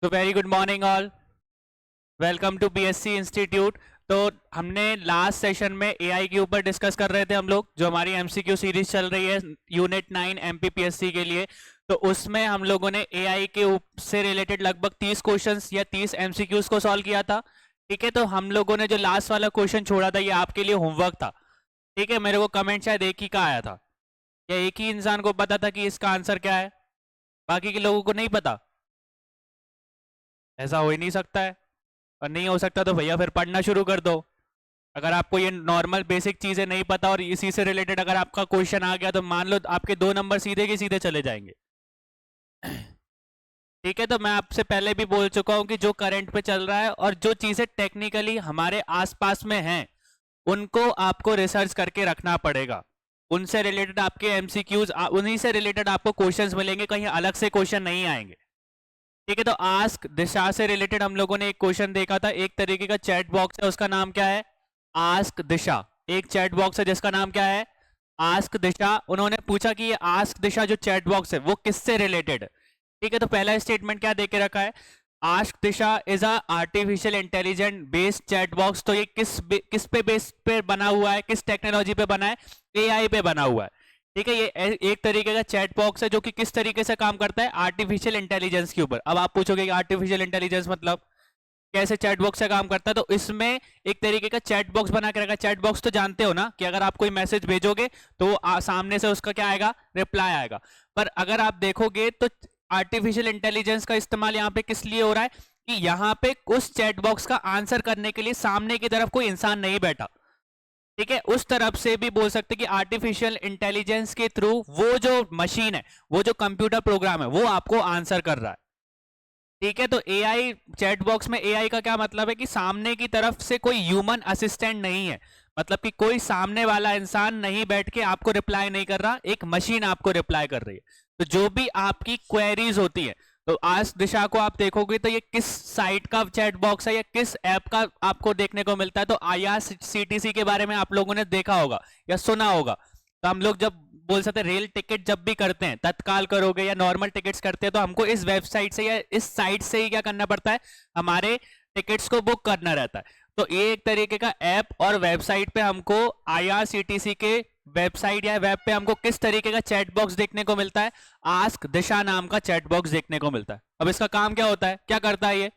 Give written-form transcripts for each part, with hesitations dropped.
तो very good morning all, welcome to BSc institute. तो हमने लास्ट सेशन में एआई के ऊपर डिस्कस कर रहे थे हम लोग, जो हमारी एमसीक्यू सीरीज चल रही है यूनिट 9 एमपीपीएससी के लिए। तो उसमें हम लोगों ने एआई के से रिलेटेड लगभग 30 क्वेश्चंस या 30 एमसीक्यूज को सॉल्व किया था। ठीक है, तो हम लोगों ने जो लास्ट वाला क्वेश्चन छोड़ा था ये आपके लिए होमवर्क था। ठीक है, मेरे को कमेंट शायद एक ही का आया था, या एक ही इंसान को पता था कि इसका आंसर क्या है, बाकी के लोगों को नहीं पता। ऐसा हो ही नहीं सकता है, और नहीं हो सकता तो भैया फिर पढ़ना शुरू कर दो। अगर आपको ये नॉर्मल बेसिक चीजें नहीं पता और इसी से रिलेटेड अगर आपका क्वेश्चन आ गया तो मान लो आपके 2 नंबर सीधे के सीधे चले जाएंगे। ठीक है, तो मैं आपसे पहले भी बोल चुका हूं कि जो करंट पे चल रहा है और जो चीजें टेक्निकली हमारे आसपास में हैं उनको आपको रिसर्च करके रखना पड़ेगा। उनसे रिलेटेड आपके एमसीक्यूज, उन्हीं से रिलेटेड आपको क्वेश्चंस मिलेंगे, कहीं अलग से क्वेश्चन नहीं आएंगे। ठीक है, तो आस्क दिशा से रिलेटेड हम लोगों ने एक क्वेश्चन देखा था, एक तरीके का चैट बॉक्स है, उसका नाम क्या है? आस्क दिशा। एक चैट बॉक्स है जिसका नाम क्या है? आस्क दिशा। उन्होंने पूछा कि ये आस्क दिशा जो चैट बॉक्स है वो किससे रिलेटेड है। ठीक है, तो पहला स्टेटमेंट क्या दे के रखा है? Ask Disha is a artificial intelligent based chat box. तो ये किस पे बेस पे बना हुआ है, किस टेक्नोलॉजी पे बना है? एआई पे बना हुआ है। ठीक है, ये एक तरीके का चैट बॉक्स है जो कि किस तरीके से काम करता है? आर्टिफिशियल इंटेलिजेंस के ऊपर। अब आप पूछोगे कि आर्टिफिशियल इंटेलिजेंस मतलब कैसे चैट बॉक्स से काम करता है, तो इसमें एक तरीके का चैट बॉक्स बना के रखा है। चैट बॉक्स तो जानते हो ना कि अगर आप कोई मैसेज भेजोगे तो सामने से उसका क्या आएगा? रिप्लाई आएगा। पर अगर आप देखोगे तो आर्टिफिशियल इंटेलिजेंस का इस्तेमाल यहाँ पे किस लिए हो रहा है कि यहाँ पे उस चैट बॉक्स का आंसर करने के लिए सामने की तरफ कोई इंसान नहीं बैठा। ठीक है, उस तरफ से भी बोल सकते कि आर्टिफिशियल इंटेलिजेंस के थ्रू वो जो मशीन है, वो जो कंप्यूटर प्रोग्राम है, वो आपको आंसर कर रहा है। ठीक है, तो एआई चैट बॉक्स में एआई का क्या मतलब है कि सामने की तरफ से कोई ह्यूमन असिस्टेंट नहीं है, मतलब कि कोई सामने वाला इंसान नहीं बैठ के आपको रिप्लाई नहीं कर रहा, एक मशीन आपको रिप्लाई कर रही है। तो जो भी आपकी क्वेरीज होती है, तो आज दिशा को आप देखोगे तो ये किस साइट का चैट बॉक्स है या किस ऐप का आपको देखने को मिलता है? तो आईआरसीटीसी के बारे में आप लोगों ने देखा होगा या सुना होगा। तो हम लोग जब बोल सकते हैं रेल टिकट जब भी करते हैं, तत्काल करोगे या नॉर्मल टिकट्स करते हैं, तो हमको इस वेबसाइट से या इस साइट से ही क्या करना पड़ता है? हमारे टिकट्स को बुक करना रहता है। तो ये एक तरीके का ऐप और वेबसाइट पे हमको आईआरसीटीसी के वेबसाइट या वेब पे हमको किस तरीके का चैट बॉक्स देखने को मिलता है? आस्क दिशा नाम का चैट बॉक्स देखने को मिलता है। अब इसका काम क्या होता है, क्या करता है ये?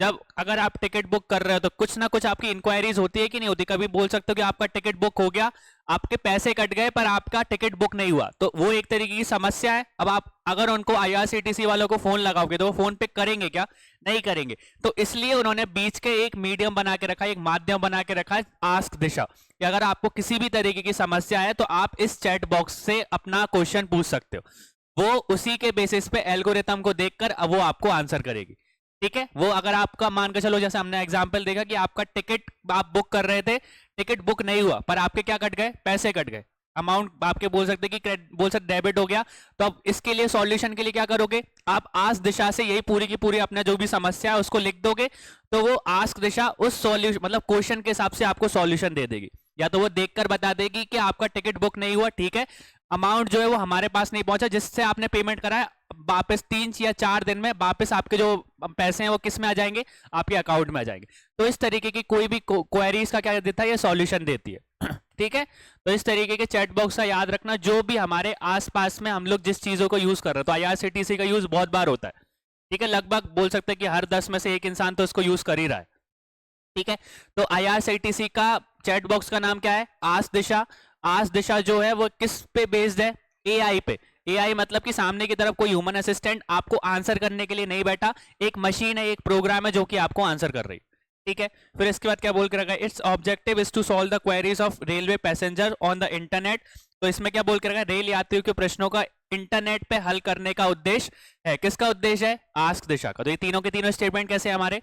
जब अगर आप टिकट बुक कर रहे हो तो कुछ ना कुछ आपकी इंक्वायरीज होती है कि नहीं होती? कभी बोल सकते हो कि आपका टिकट बुक हो गया, आपके पैसे कट गए पर आपका टिकट बुक नहीं हुआ, तो वो एक तरीके की समस्या है। अब आप अगर उनको आईआरसीटीसी वालों को फोन लगाओगे तो वो फोन पे करेंगे क्या? नहीं करेंगे। तो इसलिए उन्होंने बीच के एक मीडियम बना के रखा है, एक माध्यम बना के रखा है, आस्क दिशा, कि अगर आपको किसी भी तरीके की समस्या है तो आप इस चैट बॉक्स से अपना क्वेश्चन पूछ सकते हो। वो उसी के बेसिस पे एल्गोरिथम को देखकर अब वो आपको आंसर करेगी। ठीक है, वो अगर आपका मान के चलो, जैसे हमने एग्जांपल देखा कि आपका टिकट आप बुक कर रहे थे, टिकट बुक नहीं हुआ पर आपके क्या कट गए? पैसे कट गए, अमाउंट आपके बोल सकते कि बोल सकते डेबिट हो गया। तो अब इसके लिए सॉल्यूशन के लिए क्या करोगे? आप आस्क दिशा से यही पूरी की पूरी अपना जो भी समस्या है उसको लिख दोगे, तो वो आस्क दिशा उस सॉल्यूशन मतलब क्वेश्चन के हिसाब से आपको सॉल्यूशन दे देगी। या तो वो देखकर बता देगी कि आपका टिकट बुक नहीं हुआ, ठीक है, अमाउंट जो है वो हमारे पास नहीं पहुंचा, जिससे आपने पेमेंट करा है, वापस 3 या 4 दिन में वापस आपके जो पैसे हैं वो किस में आ जाएंगे? आपके अकाउंट में आ जाएंगे। तो इस तरीके की कोई भी क्वेरीज का क्या देता है? ये सॉल्यूशन देती है। ठीक है, तो इस तरीके के चैट बॉक्स का याद रखना, जो भी हमारे आसपास में हम लोग जिस चीजों को यूज कर रहे हैं। तो आईआरसीटीसी का यूज बहुत बार होता है। ठीक है, लगभग बोल सकते हैं कि हर 10 में से एक इंसान तो इसको यूज कर ही रहा है। ठीक है, तो आईआरसीटीसी का चैट बॉक्स का नाम क्या है? आस्क दिशा। आस्क दिशा जो है वो किस पे बेस्ड है? एआई पे। एआई मतलब कि सामने की तरफ कोई ह्यूमन असिस्टेंट आपको आंसर करने के लिए नहीं बैठा, एक मशीन है, एक प्रोग्राम है जो कि आपको आंसर कर रही है। ठीक है, फिर इसके बाद क्या बोल के रखा है? Its objective is to solve the queries of railway passenger on the internet. तो इसमें क्या बोल के रखा है? रेल यात्रियों के प्रश्नों का इंटरनेट पे हल करने का उद्देश्य है। किसका उद्देश्य है? आस्क दिशा का। तो ये तीनों के तीनों स्टेटमेंट कैसे है हमारे?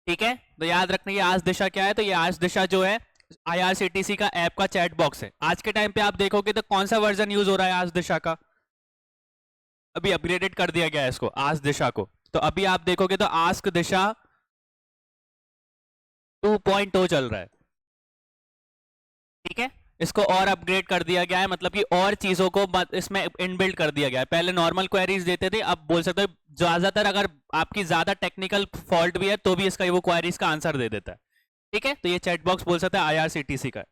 ठीक है, तो याद रखना ये आज दिशा क्या है? तो ये आज दिशा जो है आईआरसीटीसी का ऐप का चैट बॉक्स है। आज के टाइम पे आप देखोगे तो कौन सा वर्जन यूज हो रहा है आज दिशा का? अभी अपग्रेडेड कर दिया गया है इसको, आज दिशा को। तो अभी आप देखोगे तो आस्क दिशा 2.0 चल रहा है। ठीक है, इसको और अपग्रेड कर दिया गया है, मतलब कि और चीजों को इसमें इनबिल्ट कर दिया गया है। पहले नॉर्मल क्वेरीज देते थे, अब बोल सकते हो ज्यादातर अगर आपकी ज्यादा टेक्निकल फॉल्ट भी है तो भी इसका वो क्वेरीज का आंसर दे देता है। ठीक है, तो ये चैट बॉक्स बोल सकते हैं आईआरसीटीसी का।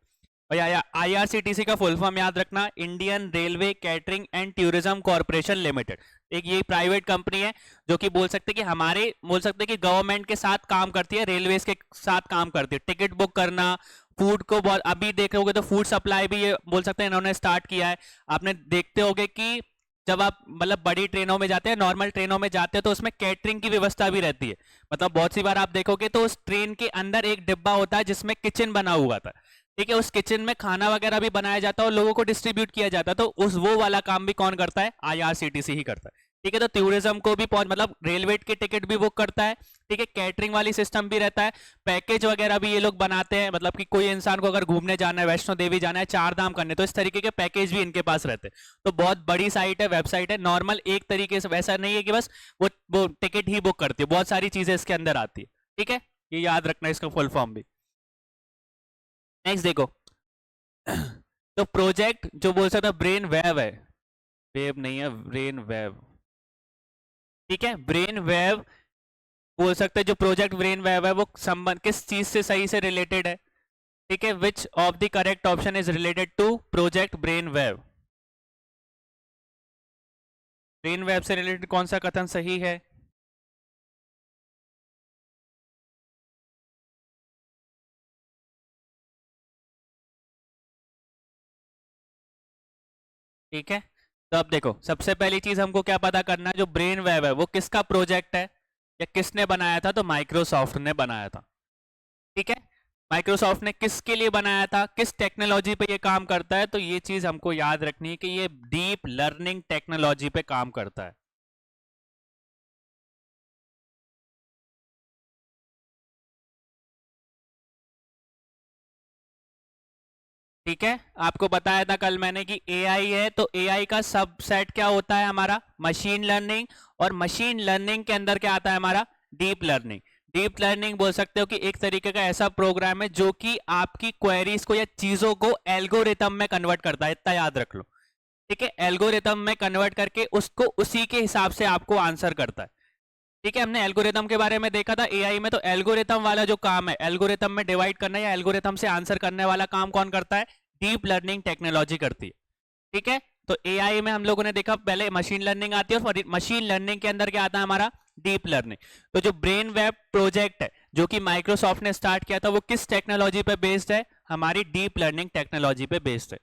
और आईआरसीटीसी का फुल फॉर्म याद रखना, Indian railway catering and tourism corporation limited. एक ये प्राइवेट कंपनी है जो कि बोल सकते हैं कि हमारे बोल सकते हैं कि गवर्नमेंट के साथ काम करती है, रेलवेज के साथ काम करती है, टिकट बुक करना, फूड को बहुत अभी देख रहे होगे तो फूड सप्लाई भी ये बोल सकते हैं इन्होंने स्टार्ट किया है। आपने देखते होगे कि जब आप मतलब बड़ी ट्रेनों में जाते हैं, नॉर्मल ट्रेनों में जाते हैं तो उसमें कैटरिंग की व्यवस्था भी रहती है। मतलब बहुत सी बार आप देखोगे तो उस ट्रेन के अंदर एक डिब्बा होता है जिसमें किचन बना हुआ था। ठीक है, उस किचन में खाना वगैरह भी बनाया जाता है और लोगों को डिस्ट्रीब्यूट किया जाता है। तो उस वो वाला काम भी कौन करता है? आईआरसीटीसी ही करता है। ठीक है, तो टूरिज्म को भी पहुंच मतलब रेलवे के टिकट भी बुक करता है। ठीक है, कैटरिंग वाली सिस्टम भी रहता है, पैकेज वगैरह भी ये लोग बनाते हैं। मतलब कि कोई इंसान को अगर घूमने जाना है, वैष्णो देवी जाना है, 4 धाम करने, तो इस तरीके के पैकेज भी इनके पास रहते हैं। तो बहुत बड़ी साइट है, वेबसाइट है। नॉर्मल एक तरीके से वैसा नहीं है कि बस वो टिकट ही बुक करती है, बहुत सारी चीजें इसके अंदर आती है। ठीक है, ये याद रखना इसका फुल फॉर्म भी। नेक्स्ट देखो तो प्रोजेक्ट जो बोल सकता ब्रेन वेव है, वेव नहीं है, ब्रेन वेव। ठीक है, ब्रेन वेव बोल सकते हैं। जो प्रोजेक्ट ब्रेन वेव है वो संबंध किस चीज से सही से रिलेटेड है? ठीक है, which of the correct option is related to project brain wave? Brain wave से रिलेटेड कौन सा कथन सही है? ठीक है, तो अब देखो सबसे पहली चीज हमको क्या पता करना है, जो ब्रेन वेव है वो किसका प्रोजेक्ट है या किसने बनाया था? तो माइक्रोसॉफ्ट ने बनाया था। ठीक है, माइक्रोसॉफ्ट ने किसके लिए बनाया था, किस टेक्नोलॉजी पे ये काम करता है? तो ये चीज हमको याद रखनी है कि ये डीप लर्निंग टेक्नोलॉजी पे काम करता है। ठीक है, आपको बताया था कल मैंने कि एआई है, तो एआई का सबसेट क्या होता है हमारा? Machine learning. और मशीन लर्निंग के अंदर क्या आता है हमारा? Deep learning. डीप लर्निंग बोल सकते हो कि एक तरीके का ऐसा प्रोग्राम है जो कि आपकी क्वेरीज को या चीजों को एल्गोरिथम में कन्वर्ट करता है, इतना याद रख लो। ठीक है, एल्गोरिथम में कन्वर्ट करके उसको उसी के हिसाब से आपको आंसर करता है। ठीक है, हमने एल्गोरिथम के बारे में देखा था एआई में, तो एल्गोरिथम वाला जो काम है, एल्गोरिथम में डिवाइड करना या एल्गोरिथम से आंसर करने वाला काम कौन करता है? डीप लर्निंग टेक्नोलॉजी करती है। ठीक है, तो एआई में हम लोगों ने देखा पहले मशीन लर्निंग आती है और मशीन लर्निंग के अंदर क्या आता है हमारा? Deep learning. तो जो ब्रेन वेब प्रोजेक्ट है जो कि माइक्रोसॉफ्ट ने स्टार्ट किया था, वो किस टेक्नोलॉजी पे बेस्ड है? हमारी डीप लर्निंग टेक्नोलॉजी पे बेस्ड है।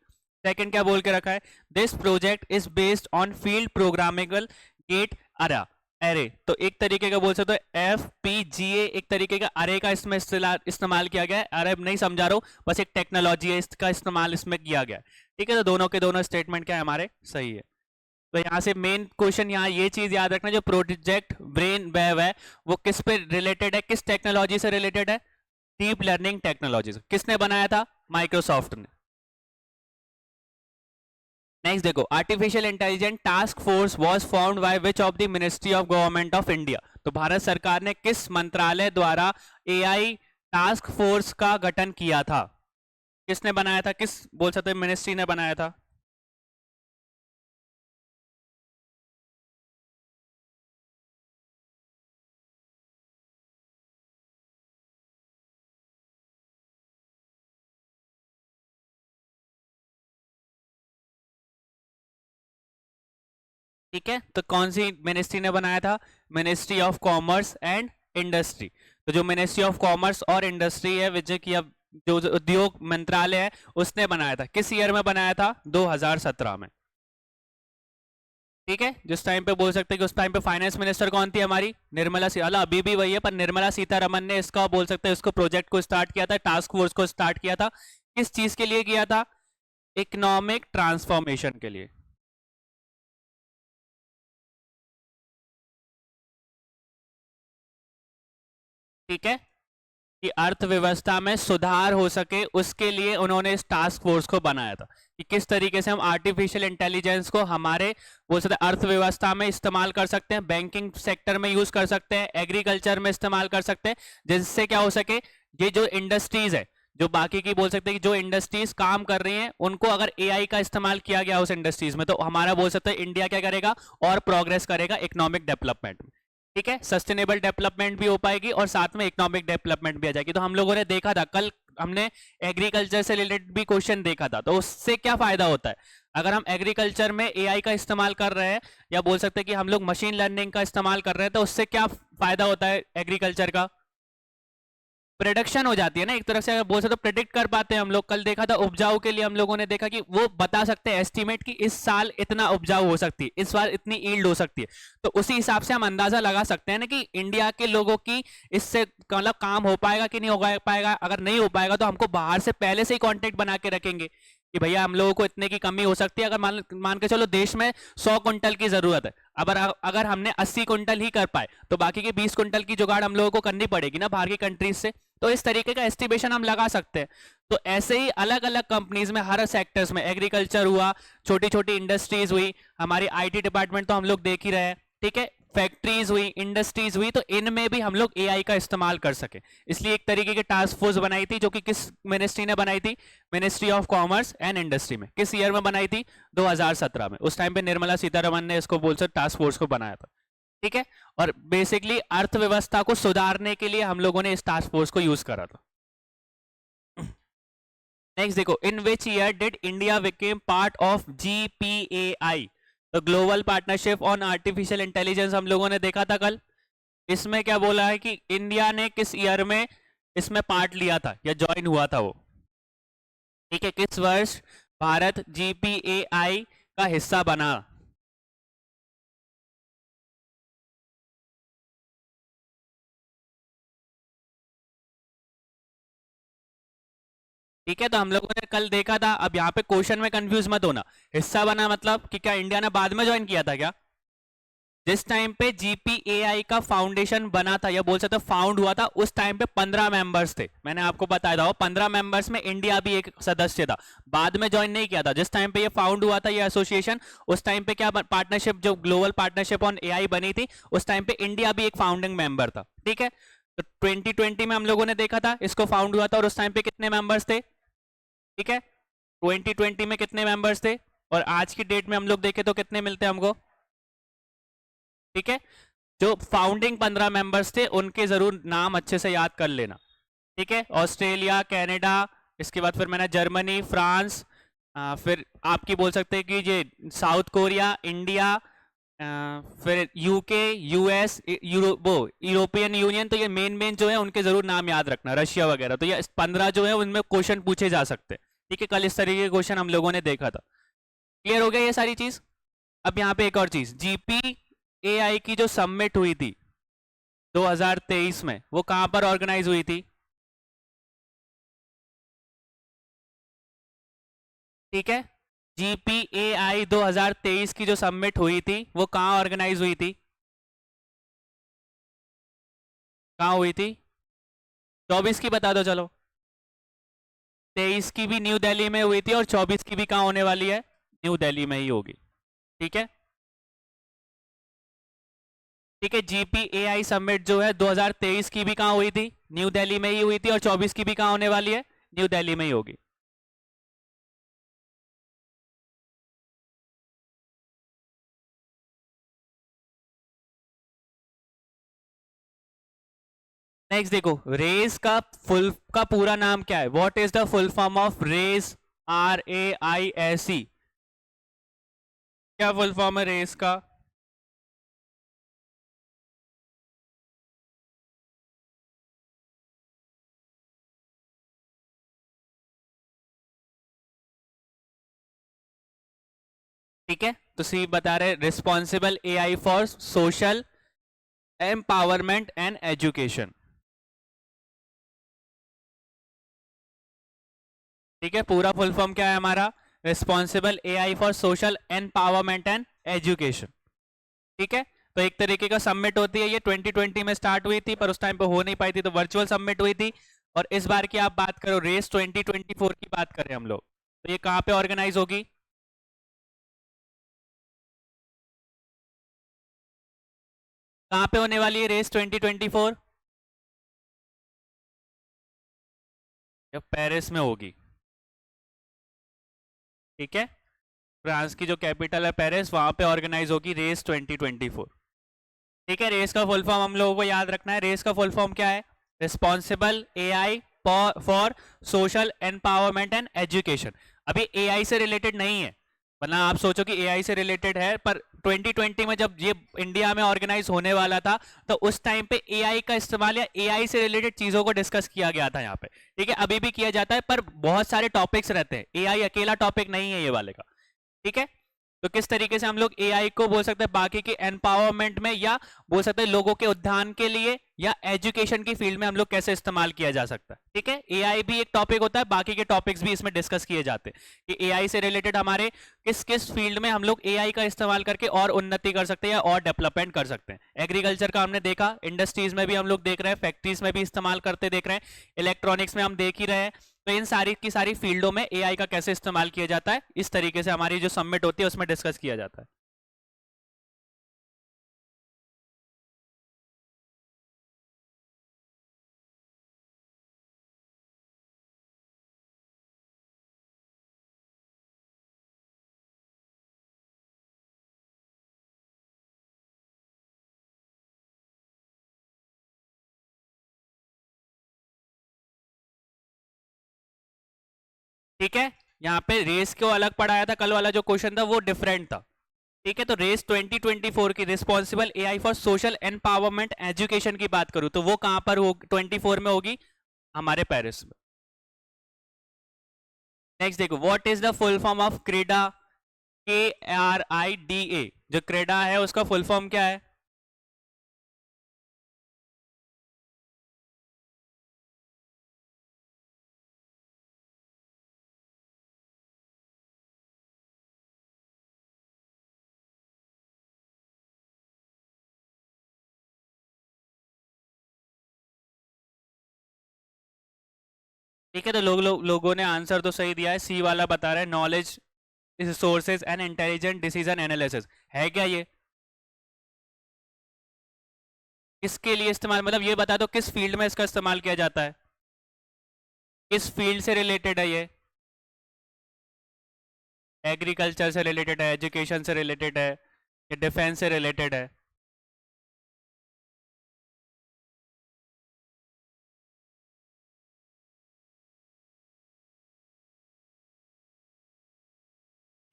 सेकंड क्या बोल के रखा है? This project is based on field programmable gate array array. तो एक तरीके का बोल सकते हो FPGA, एक तरीके का अरे का इसमें इस्तेमाल किया गया है। अरे नहीं समझा रहा हूं, बस एक टेक्नोलॉजी है, इसका इस्तेमाल इसमें किया गया है। ठीक है, तो दोनों के दोनों स्टेटमेंट क्या है हमारे? सही है। तो यहाँ से मेन क्वेश्चन यहाँ ये चीज याद रखना, जो प्रोजेक्ट ब्रेन वेव है वो किस पे रिलेटेड है, किस टेक्नोलॉजी से रिलेटेड है? डीप लर्निंग टेक्नोलॉजी से। किसने बनाया था? माइक्रोसॉफ्ट ने। नेक्स्ट देखो, artificial intelligence task force was formed by which of the ministry of government of India? तो भारत सरकार ने किस मंत्रालय द्वारा एआई टास्क फोर्स का गठन किया था? किसने बनाया था, किस बोल सकते हैं मिनिस्ट्री ने बनाया था? ठीक है, तो कौन सी मिनिस्ट्री ने बनाया था? Ministry of commerce and industry. तो जो मिनिस्ट्री ऑफ कॉमर्स और इंडस्ट्री है, विजय की अब जो उद्योग मंत्रालय है, उसने बनाया था। किस ईयर में बनाया था? 2017 में। ठीक है, जिस टाइम पे बोल सकते हैं कि उस टाइम पे फाइनेंस मिनिस्टर कौन थी हमारी? निर्मला सीतारमन। अभी भी वही है, पर निर्मला सीतारमन ने इसका बोल सकते हैं इसको प्रोजेक्ट को स्टार्ट किया था, टास्क फोर्स को स्टार्ट किया था। किस चीज के लिए किया था? इकोनॉमिक ट्रांसफॉर्मेशन के लिए। ठीक है, कि अर्थव्यवस्था में सुधार हो सके उसके लिए उन्होंने इस टास्क फोर्स को बनाया था, कि किस तरीके से हम आर्टिफिशियल इंटेलिजेंस को हमारे बोल सकते हैं अर्थव्यवस्था में इस्तेमाल कर सकते हैं, बैंकिंग सेक्टर में यूज कर सकते हैं, एग्रीकल्चर में इस्तेमाल कर सकते हैं, जिससे क्या हो सके ये जो इंडस्ट्रीज है, जो बाकी की बोल सकते हैं कि जो इंडस्ट्रीज काम कर रही हैं उनको अगर एआई का इस्तेमाल किया गया उस इंडस्ट्रीज में, तो हमारा बोल सकते हैं इंडिया क्या करेगा और प्रोग्रेस करेगा इकोनॉमिक डेवलपमेंट में। ठीक है, सस्टेनेबल डेवलपमेंट भी हो पाएगी और साथ में इकोनॉमिक डेवलपमेंट भी आ जाएगी। तो हम लोगों ने देखा था कल, हमने एग्रीकल्चर से रिलेटेड भी क्वेश्चन देखा था, तो उससे क्या फायदा होता है अगर हम एग्रीकल्चर में एआई का इस्तेमाल कर रहे हैं, या बोल सकते हैं कि हम लोग मशीन लर्निंग का इस्तेमाल कर रहे हैं, तो उससे क्या फायदा होता है एग्रीकल्चर का? प्रोडक्शन हो जाती है ना एक तरह से, अगर बोल सकते तो प्रिडिक्ट कर पाते हैं हम लोग। कल देखा था उपजाऊ के लिए हम लोगों ने देखा कि वो बता सकते हैं एस्टिमेट कि इस साल इतना उपजाऊ हो सकती है, इस बार इतनी ईल्ड हो सकती है। तो उसी हिसाब से हम अंदाजा लगा सकते हैं ना कि इंडिया के लोगों की इससे मतलब काम हो पाएगा कि नहीं हो पाएगा। अगर नहीं हो पाएगा तो हमको बाहर से पहले से ही कॉन्टेक्ट बना के रखेंगे कि भैया हम लोगों को इतने की कमी हो सकती है। अगर मान के चलो देश में 100 कुंटल की जरूरत है, अगर हमने 80 कुंटल ही कर पाए तो बाकी के 20 कुंटल की जुगाड़ हम लोगों को करनी पड़ेगी ना बाहर की कंट्रीज से। तो इस तरीके का एस्टिमेशन हम लगा सकते हैं। तो ऐसे ही अलग अलग कंपनीज में हर सेक्टर्स में, एग्रीकल्चर हुआ, छोटी छोटी इंडस्ट्रीज हुई, हमारी आईटी डिपार्टमेंट तो हम लोग देख ही रहे हैं, ठीक है, फैक्ट्रीज हुई, इंडस्ट्रीज हुई, तो इनमें भी हम लोग एआई का इस्तेमाल कर सके। इसलिए एक तरीके की टास्क फोर्स बनाई थी, जो कि किस मिनिस्ट्री ने बनाई थी? Ministry of commerce and industry में। किस ईयर में बनाई थी? 2017 में। उस टाइम पे निर्मला सीतारमन ने इसको बोल सकते टास्क फोर्स को बनाया था। ठीक है, और बेसिकली अर्थव्यवस्था को सुधारने के लिए हम लोगों ने इस टास्क फोर्स को यूज करा था। नेक्स्ट देखो, in which year did India became part of GPAI, तो global partnership on artificial intelligence हम लोगों ने देखा था कल। इसमें क्या बोला है कि इंडिया ने किस ईयर में इसमें पार्ट लिया था या ज्वाइन हुआ था वो? ठीक है, किस वर्ष भारत जीपीएआई का हिस्सा बना? ठीक है, तो हम लोगों ने कल देखा था। अब यहाँ पे क्वेश्चन में कंफ्यूज मत होना, हिस्सा बना मतलब कि क्या इंडिया ने बाद में ज्वाइन किया था क्या? जिस टाइम पे जीपीएआई का फाउंडेशन बना था या बोल सकते फाउंड हुआ था, उस टाइम पे 15 मेंबर्स थे। मैंने आपको बताया था, 15 मेंबर्स में इंडिया भी एक सदस्य था। बाद में ज्वाइन नहीं किया था। जिस टाइम पे ये फाउंड हुआ था ये एसोसिएशन, उस टाइम पे क्या पार्टनरशिप, जो ग्लोबल पार्टनरशिप ऑन एआई बनी थी, उस टाइम पे इंडिया भी एक फाउंडिंग मेंबर था। ठीक है, तो 2020 में हम लोगों ने देखा था इसको फाउंड हुआ था, और उस टाइम पे कितने मेंबर्स थे? ठीक है, 2020 में कितने मेंबर्स थे, और आज की डेट में हम लोग देखें तो कितने मिलते हैं हमको? ठीक है, जो फाउंडिंग 15 मेंबर्स थे उनके जरूर नाम अच्छे से याद कर लेना। ठीक है, ऑस्ट्रेलिया, कनाडा, इसके बाद फिर मैंने जर्मनी, फ्रांस, फिर आपकी बोल सकते हैं कि ये साउथ कोरिया, इंडिया, फिर यूके, यूएस, यूरोपियन यूनियन। तो ये मेन मेन जो है उनके जरूर नाम याद रखना, रशिया वगैरह। तो ये 15 जो है उनमें क्वेश्चन पूछे जा सकते हैं। ठीक है, कल इस तरीके के क्वेश्चन हम लोगों ने देखा था। क्लियर हो गया ये सारी चीज? अब यहाँ पे एक और चीज, जीपी एआई की जो सबमिट हुई थी 2023 में, वो कहां पर ऑर्गेनाइज हुई थी? ठीक है, जीपीएआई 2023 की जो सबमिट हुई थी वो कहां ऑर्गेनाइज हुई थी? कहां हुई थी? 24 की बता दो चलो। 23 की भी न्यू दिल्ली में हुई थी, और 24 की भी कहां होने वाली है? न्यू दिल्ली में ही होगी। ठीक है, ठीक है, जीपीएआई समिट जो है 2023 की भी कहां हुई थी? न्यू दिल्ली में ही हुई थी, और 24 की भी कहां होने वाली है? न्यू दिल्ली में ही होगी। नेक्स्ट देखो, रेस का पूरा नाम क्या है? What is the full form of RAISE? RAISE, क्या फुल फॉर्म है रेस का? ठीक है, तो सी बता रहे responsible AI for social empowerment and education. ठीक है, पूरा फुल फॉर्म क्या है हमारा? Responsible AI for social empowerment and education. ठीक है, तो एक तरीके का सबमिट होती है, ये 2020 में स्टार्ट हुई थी पर उस टाइम पे हो नहीं पाई थी, तो वर्चुअल सबमिट हुई थी। और इस बार की आप बात करो, रेस 2024 की बात करें हम लोग, तो ये कहाँ पे ऑर्गेनाइज होगी? कहाँ पे होने वाली है रेस 2024? या पेरिस में होगी, ठीक है। फ्रांस की जो कैपिटल है पेरिस, वहां पे ऑर्गेनाइज होगी रेस 2024, ठीक है। रेस का फुल फॉर्म हम लोगों को याद रखना है। रेस का फुल फॉर्म क्या है? Responsible AI for social empowerment and education. अभी एआई से रिलेटेड नहीं है, वरना आप सोचो कि एआई से रिलेटेड है, पर 2020 में जब ये इंडिया में ऑर्गेनाइज होने वाला था तो उस टाइम पे एआई का इस्तेमाल या एआई से रिलेटेड चीजों को डिस्कस किया गया था यहाँ पे, ठीक है। अभी भी किया जाता है, पर बहुत सारे टॉपिक्स रहते हैं, एआई अकेला टॉपिक नहीं है ये वाले का, ठीक है। तो किस तरीके से हम लोग एआई को बोल सकते हैं बाकी के एम्पावरमेंट में, या बोल सकते हैं लोगों के उद्धान के लिए, या एजुकेशन की फील्ड में हम लोग कैसे इस्तेमाल किया जा सकता है, ठीक है। एआई भी एक टॉपिक होता है, बाकी के टॉपिक्स भी इसमें डिस्कस किए जाते हैं कि एआई से रिलेटेड हमारे किस किस फील्ड में हम लोग एआई का इस्तेमाल करके और उन्नति कर सकते हैं या और डेवलपमेंट कर सकते हैं। एग्रीकल्चर का हमने देखा, इंडस्ट्रीज में भी हम लोग देख रहे हैं, फैक्ट्रीज में भी इस्तेमाल करते देख रहे हैं, इलेक्ट्रॉनिक्स में हम देख ही रहे हैं। तो इन सारी की सारी फील्डों में एआई का कैसे इस्तेमाल किया जाता है, इस तरीके से हमारी जो सबमिट होती है उसमें डिस्कस किया जाता है। ठीक है, यहाँ पे रेस को अलग पढ़ाया था, कल वाला जो क्वेश्चन था वो डिफरेंट था, ठीक है। तो रेस 2024 की responsible AI for social empowerment education की बात करूं तो वो कहां पर हो, 24 में होगी, हमारे पेरिस में। नेक्स्ट देखो, what is the full form of CREDA? KRIDA, जो क्रेडा है उसका फुल फॉर्म क्या है? ठीक है, तो लोगों ने आंसर तो सही दिया है, सी वाला बता रहा है knowledge resources and intelligent decision analysis. है क्या ये? किसके लिए इस्तेमाल, मतलब ये बता दो किस फील्ड में इसका इस्तेमाल किया जाता है, किस फील्ड से रिलेटेड है ये? एग्रीकल्चर से रिलेटेड है, एजुकेशन से रिलेटेड है, या डिफेंस से रिलेटेड है?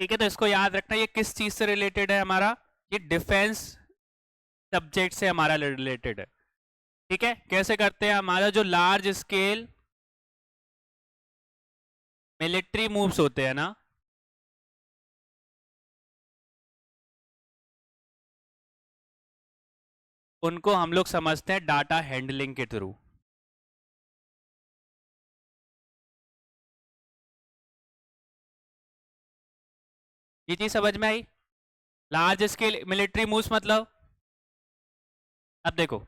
ठीक है, तो इसको याद रखना, ये किस चीज से रिलेटेड है हमारा, ये डिफेंस सब्जेक्ट से हमारा रिलेटेड है, ठीक है। कैसे करते हैं, हमारा जो लार्ज स्केल मिलिट्री मूव्स होते हैं ना, उनको हम लोग समझते हैं डाटा हैंडलिंग के थ्रू। ये चीज समझ में आई? लार्ज स्केल मिलिट्री मूव्स मतलब, अब देखो,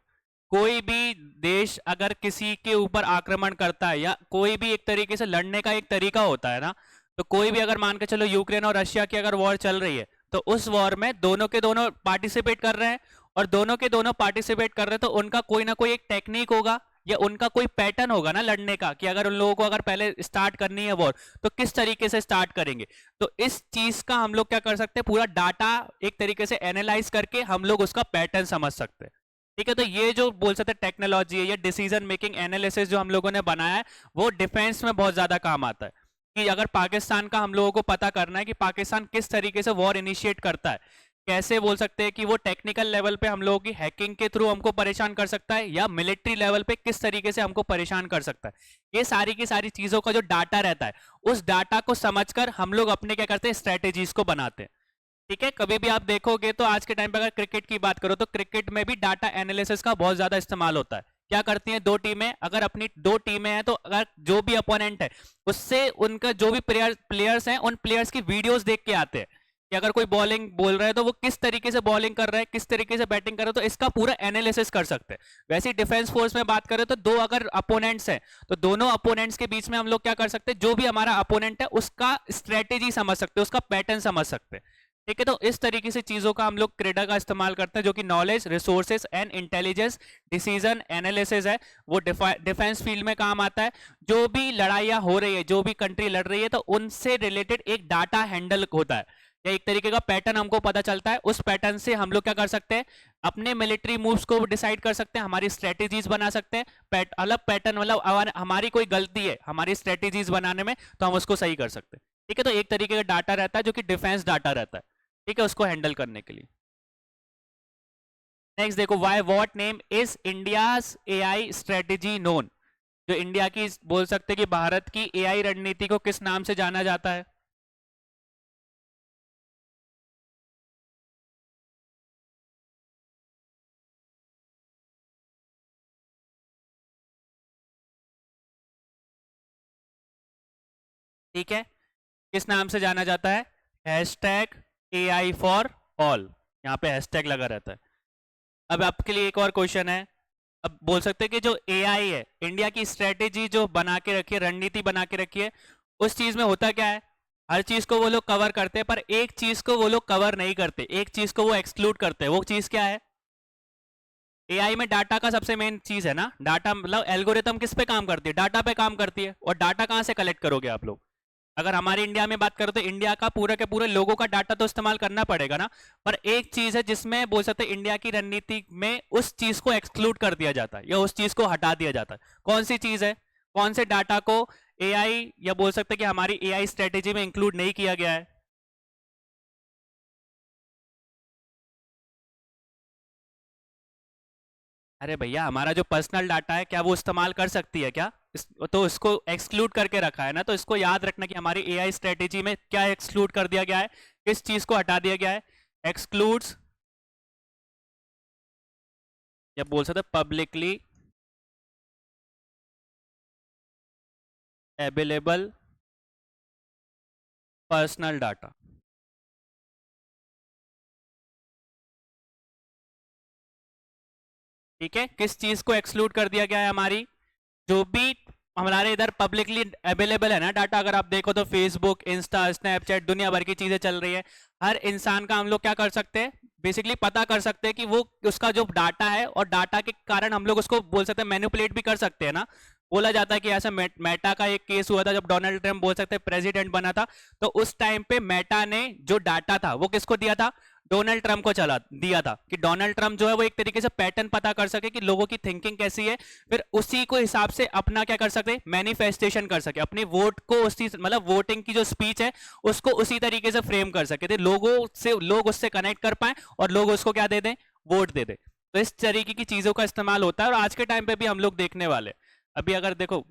कोई भी देश अगर किसी के ऊपर आक्रमण करता है, या कोई भी एक तरीके से लड़ने का एक तरीका होता है ना, तो कोई भी अगर मान के चलो यूक्रेन और रशिया की अगर वॉर चल रही है, तो उस वॉर में दोनों के दोनों पार्टिसिपेट कर रहे हैं, और दोनों के दोनों पार्टिसिपेट कर रहे हैं तो उनका कोई ना कोई एक टेक्निक होगा, या उनका कोई पैटर्न होगा ना लड़ने का, कि अगर उन लोगों को अगर पहले स्टार्ट करनी है वॉर तो किस तरीके से स्टार्ट करेंगे। तो इस चीज का हम लोग क्या कर सकते हैं, पूरा डाटा एक तरीके से एनालाइज करके हम लोग उसका पैटर्न समझ सकते हैं, ठीक है। तो ये जो बोल सकते हैं टेक्नोलॉजी है, ये डिसीजन मेकिंग एनालिसिस जो हम लोगों ने बनाया है, वो डिफेंस में बहुत ज्यादा काम आता है। कि अगर पाकिस्तान का हम लोगों को पता करना है कि पाकिस्तान किस तरीके से वॉर इनिशिएट करता है, कैसे बोल सकते हैं कि वो टेक्निकल लेवल पे हम लोगों की हैकिंग के थ्रू हमको परेशान कर सकता है, या मिलिट्री लेवल पे किस तरीके से हमको परेशान कर सकता है, ये सारी की सारी चीजों का जो डाटा रहता है, उस डाटा को समझकर हम लोग अपने क्या करते हैं, स्ट्रेटेजीज को बनाते हैं, ठीक है। कभी भी आप देखोगे तो आज के टाइम पे अगर क्रिकेट की बात करो तो क्रिकेट में भी डाटा एनालिसिस का बहुत ज्यादा इस्तेमाल होता है। क्या करती हैं दो टीमें, अगर अपनी दो टीमें हैं तो अगर जो भी अपोनेंट है उससे उनका जो भी प्लेयर्स हैं उन प्लेयर्स की वीडियोस देख के आते हैं कि अगर कोई बॉलिंग बोल रहा है तो वो किस तरीके से बॉलिंग कर रहा है, किस तरीके से बैटिंग कर रहा है, तो इसका पूरा एनालिसिस कर सकते हैं। वैसे ही डिफेंस फोर्स में बात करें तो दो अगर अपोनेंट्स हैं तो दोनों अपोनेंट्स के बीच में हम लोग क्या कर सकते हैं, जो भी हमारा अपोनेंट है उसका स्ट्रेटेजी समझ सकते हैं, उसका पैटर्न समझ सकते हैं, ठीक है, तो इस तरीके से चीजों का हम लोग क्रेडा का इस्तेमाल करते हैं, जो कि knowledge, resources and intelligence, decision analysis है, वो डिफेंस फील्ड में काम आता है। जो भी लड़ाइयाँ हो रही है, जो भी कंट्री लड़ रही है, तो उनसे रिलेटेड एक डाटा हैंडल होता है, या एक तरीके का पैटर्न हमको पता चलता है। उस पैटर्न से हम लोग क्या कर सकते हैं, अपने मिलिट्री मूव्स को डिसाइड कर सकते हैं, हमारी स्ट्रेटेजीज बना सकते हैं। अलग पैटर्न, मतलब हमारी कोई गलती है हमारी स्ट्रेटेजीज बनाने में, तो हम उसको सही कर सकते हैं। ठीक है, तो एक तरीके का डाटा रहता है जो कि डिफेंस डाटा रहता है, ठीक है, उसको हैंडल करने के लिए। नेक्स्ट देखो, why what name is India's AI strategy known. जो इंडिया की, बोल सकते हैं कि भारत की एआई रणनीति को किस नाम से जाना जाता है? ठीक है, किस नाम से जाना जाता है? हैशटैग एआई फॉर ऑल, यहाँ पे हैशटैग लगा रहता है। अब आपके लिए एक और क्वेश्चन है। अब बोल सकते हैं कि जो एआई है, इंडिया की स्ट्रेटेजी जो बना के रखी है, रणनीति बना के रखी है, उस चीज में होता क्या है? हर चीज को वो लोग कवर करते हैं, पर एक चीज को वो लोग कवर नहीं करते, एक चीज को वो एक्सक्लूड करते हैं। वो चीज क्या है? एआई में डाटा का सबसे मेन चीज है ना, डाटा, मतलब एल्गोरिथम किस पे काम करती है? डाटा पे काम करती है। और डाटा कहाँ से कलेक्ट करोगे आप लोग? अगर हमारे इंडिया में बात करो तो इंडिया का पूरा के पूरे लोगों का डाटा तो इस्तेमाल करना पड़ेगा ना। पर एक चीज है जिसमें बोल सकते हैं इंडिया की रणनीति में उस चीज को एक्सक्लूड कर दिया जाता है, या उस चीज को हटा दिया जाता है। कौन सी चीज है? कौन से डाटा को एआई, या बोल सकते हैं कि हमारी एआई स्ट्रेटेजी में इंक्लूड नहीं किया गया है? अरे भैया, हमारा जो पर्सनल डाटा है, क्या वो इस्तेमाल कर सकती है क्या? तो इसको एक्सक्लूड करके रखा है ना, तो इसको याद रखना कि हमारी एआई स्ट्रेटेजी में क्या एक्सक्लूड कर दिया गया है, किस चीज को हटा दिया गया है। एक्सक्लूड्स, या बोल सकते पब्लिकली अवेलेबल पर्सनल डाटा। ठीक है, किस चीज को एक्सक्लूड कर दिया गया है? हमारी जो भी हमारे इधर पब्लिकली अवेलेबल है ना डाटा, अगर आप देखो तो फेसबुक, इंस्टा, स्नैपचैट, दुनिया भर की चीजें चल रही है। हर इंसान का हम लोग क्या कर सकते हैं, बेसिकली पता कर सकते हैं कि वो उसका जो डाटा है, और डाटा के कारण हम लोग उसको बोल सकते हैं मैनिपुलेट भी कर सकते हैं ना। बोला जाता है कि ऐसा मेटा का एक केस हुआ था, जब डोनाल्ड ट्रंप बोल सकते हैं प्रेसिडेंट बना था, तो उस टाइम पे मेटा ने जो डाटा था वो किसको दिया था? डोनाल्ड ट्रंप को चला दिया था, कि डोनाल्ड ट्रंप जो है वो एक तरीके से पैटर्न पता कर सके कि लोगों की थिंकिंग कैसी है, फिर उसी को हिसाब से अपना क्या कर सके, मैनिफेस्टेशन कर सके, अपनी वोट को उसी, मतलब वोटिंग की जो स्पीच है उसको उसी तरीके से फ्रेम कर सके थे, लोगों से लोग उससे कनेक्ट कर पाए और लोग उसको क्या दे दें, वोट दे दें। तो इस तरीके की चीजों का इस्तेमाल होता है, और आज के टाइम पे भी हम लोग देखने वाले। अभी अगर देखो,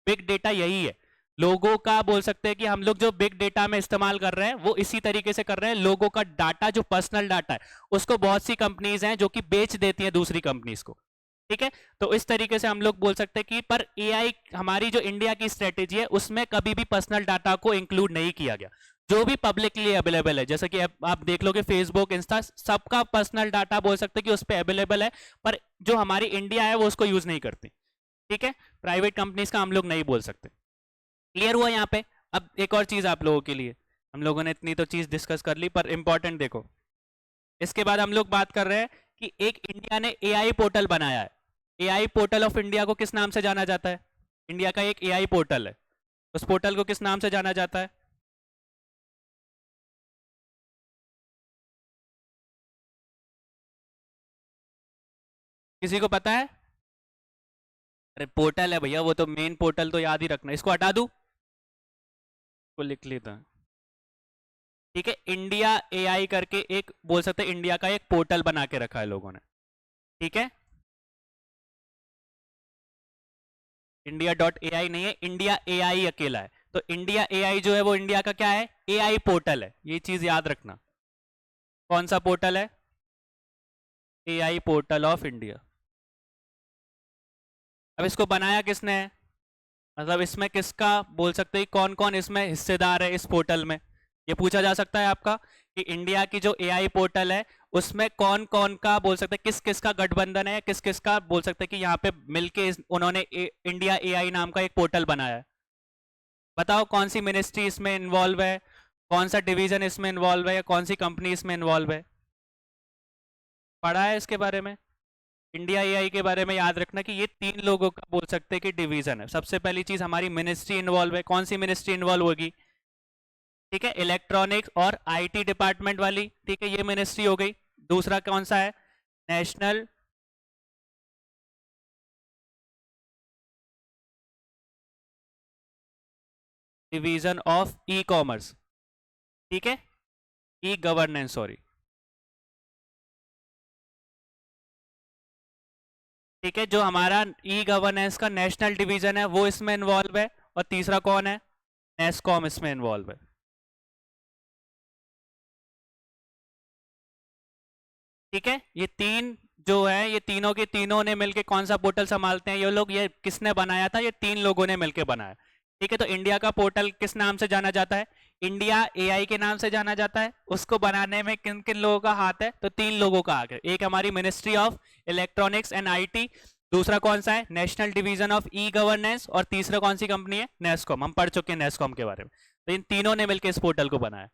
बिग डेटा यही है, लोगों का बोल सकते हैं कि हम लोग जो बिग डेटा में इस्तेमाल कर रहे हैं वो इसी तरीके से कर रहे हैं। लोगों का डाटा जो पर्सनल डाटा है उसको बहुत सी कंपनीज हैं जो कि बेच देती हैं दूसरी कंपनीज को, ठीक है। तो इस तरीके से हम लोग बोल सकते हैं कि पर एआई, हमारी जो इंडिया की स्ट्रेटेजी है उसमें कभी भी पर्सनल डाटा को इंक्लूड नहीं किया गया। जो भी पब्लिकली अवेलेबल है, जैसे कि आप देख लोगे फेसबुक, इंस्टा, सबका पर्सनल डाटा बोल सकते हैं कि उस पर अवेलेबल है, पर जो हमारी इंडिया है वो उसको यूज नहीं करती, ठीक है। प्राइवेट कंपनीज का हम लोग नहीं बोल सकते। क्लियर हुआ यहाँ पे? अब एक और चीज आप लोगों के लिए, हम लोगों ने इतनी तो चीज डिस्कस कर ली, पर इंपॉर्टेंट देखो, इसके बाद हम लोग बात कर रहे हैं कि एक इंडिया ने एआई पोर्टल बनाया है। एआई पोर्टल ऑफ इंडिया को किस नाम से जाना जाता है? इंडिया का एक एआई पोर्टल है, उस पोर्टल को किस नाम से जाना जाता है? किसी को पता है? अरे पोर्टल है भैया, वो तो मेन पोर्टल तो याद ही रखना। इसको हटा दूं? को लिख लेता है, ठीक है। इंडिया एआई करके एक बोल सकते हैं इंडिया का एक पोर्टल बना के रखा है लोगों ने, ठीक है। इंडिया डॉट एआई नहीं है, इंडिया एआई अकेला है। तो इंडिया एआई जो है वो इंडिया का क्या है? एआई पोर्टल है, ये चीज याद रखना। कौन सा पोर्टल है? AI portal of India. अब इसको बनाया किसने है? मतलब इसमें किसका बोल सकते हैं, कौन कौन इसमें हिस्सेदार है इस पोर्टल में, ये पूछा जा सकता है आपका कि इंडिया की जो एआई पोर्टल है उसमें कौन कौन का बोल सकते हैं, किस किस का गठबंधन है, किस किस का बोल सकते हैं कि यहाँ पे मिलके उन्होंने इंडिया एआई नाम का एक पोर्टल बनाया है। बताओ कौन सी मिनिस्ट्री इसमें इन्वॉल्व है, कौन सा डिवीजन इसमें इन्वॉल्व है, या कौन सी कंपनी इसमें इन्वॉल्व है? पढ़ा है इसके बारे में? इंडिया एआई के बारे में याद रखना कि ये 3 लोगों का बोल सकते हैं कि डिवीजन है। सबसे पहली चीज, हमारी मिनिस्ट्री इन्वॉल्व है। कौन सी मिनिस्ट्री इन्वॉल्व होगी? ठीक है, इलेक्ट्रॉनिक्स और आईटी डिपार्टमेंट वाली, ठीक है, ये मिनिस्ट्री हो गई। दूसरा कौन सा है? National division of e commerce, ठीक है, ई गवर्नेंस, सॉरी, ठीक है। जो हमारा ई गवर्नेंस का नेशनल डिवीजन है वो इसमें इन्वॉल्व है। और तीसरा कौन है? नेस्कॉम इसमें इन्वॉल्व है, ठीक है। ये 3 जो है, ये तीनों के तीनों ने मिलके कौन सा पोर्टल संभालते हैं ये लोग? ये किसने बनाया था? ये 3 लोगों ने मिलके बनाया, ठीक है। तो इंडिया का पोर्टल किस नाम से जाना जाता है? इंडिया एआई के नाम से जाना जाता है। उसको बनाने में किन किन लोगों का हाथ है? तो 3 लोगों का हाथ है। एक हमारी ministry of electronics and IT, दूसरा कौन सा है? National division of e governance, और तीसरा कौन सी कंपनी है? नेस्कॉम। हम पढ़ चुके हैं नेस्कॉम के बारे में। तो इन तीनों ने मिलकर इस पोर्टल को बनाया।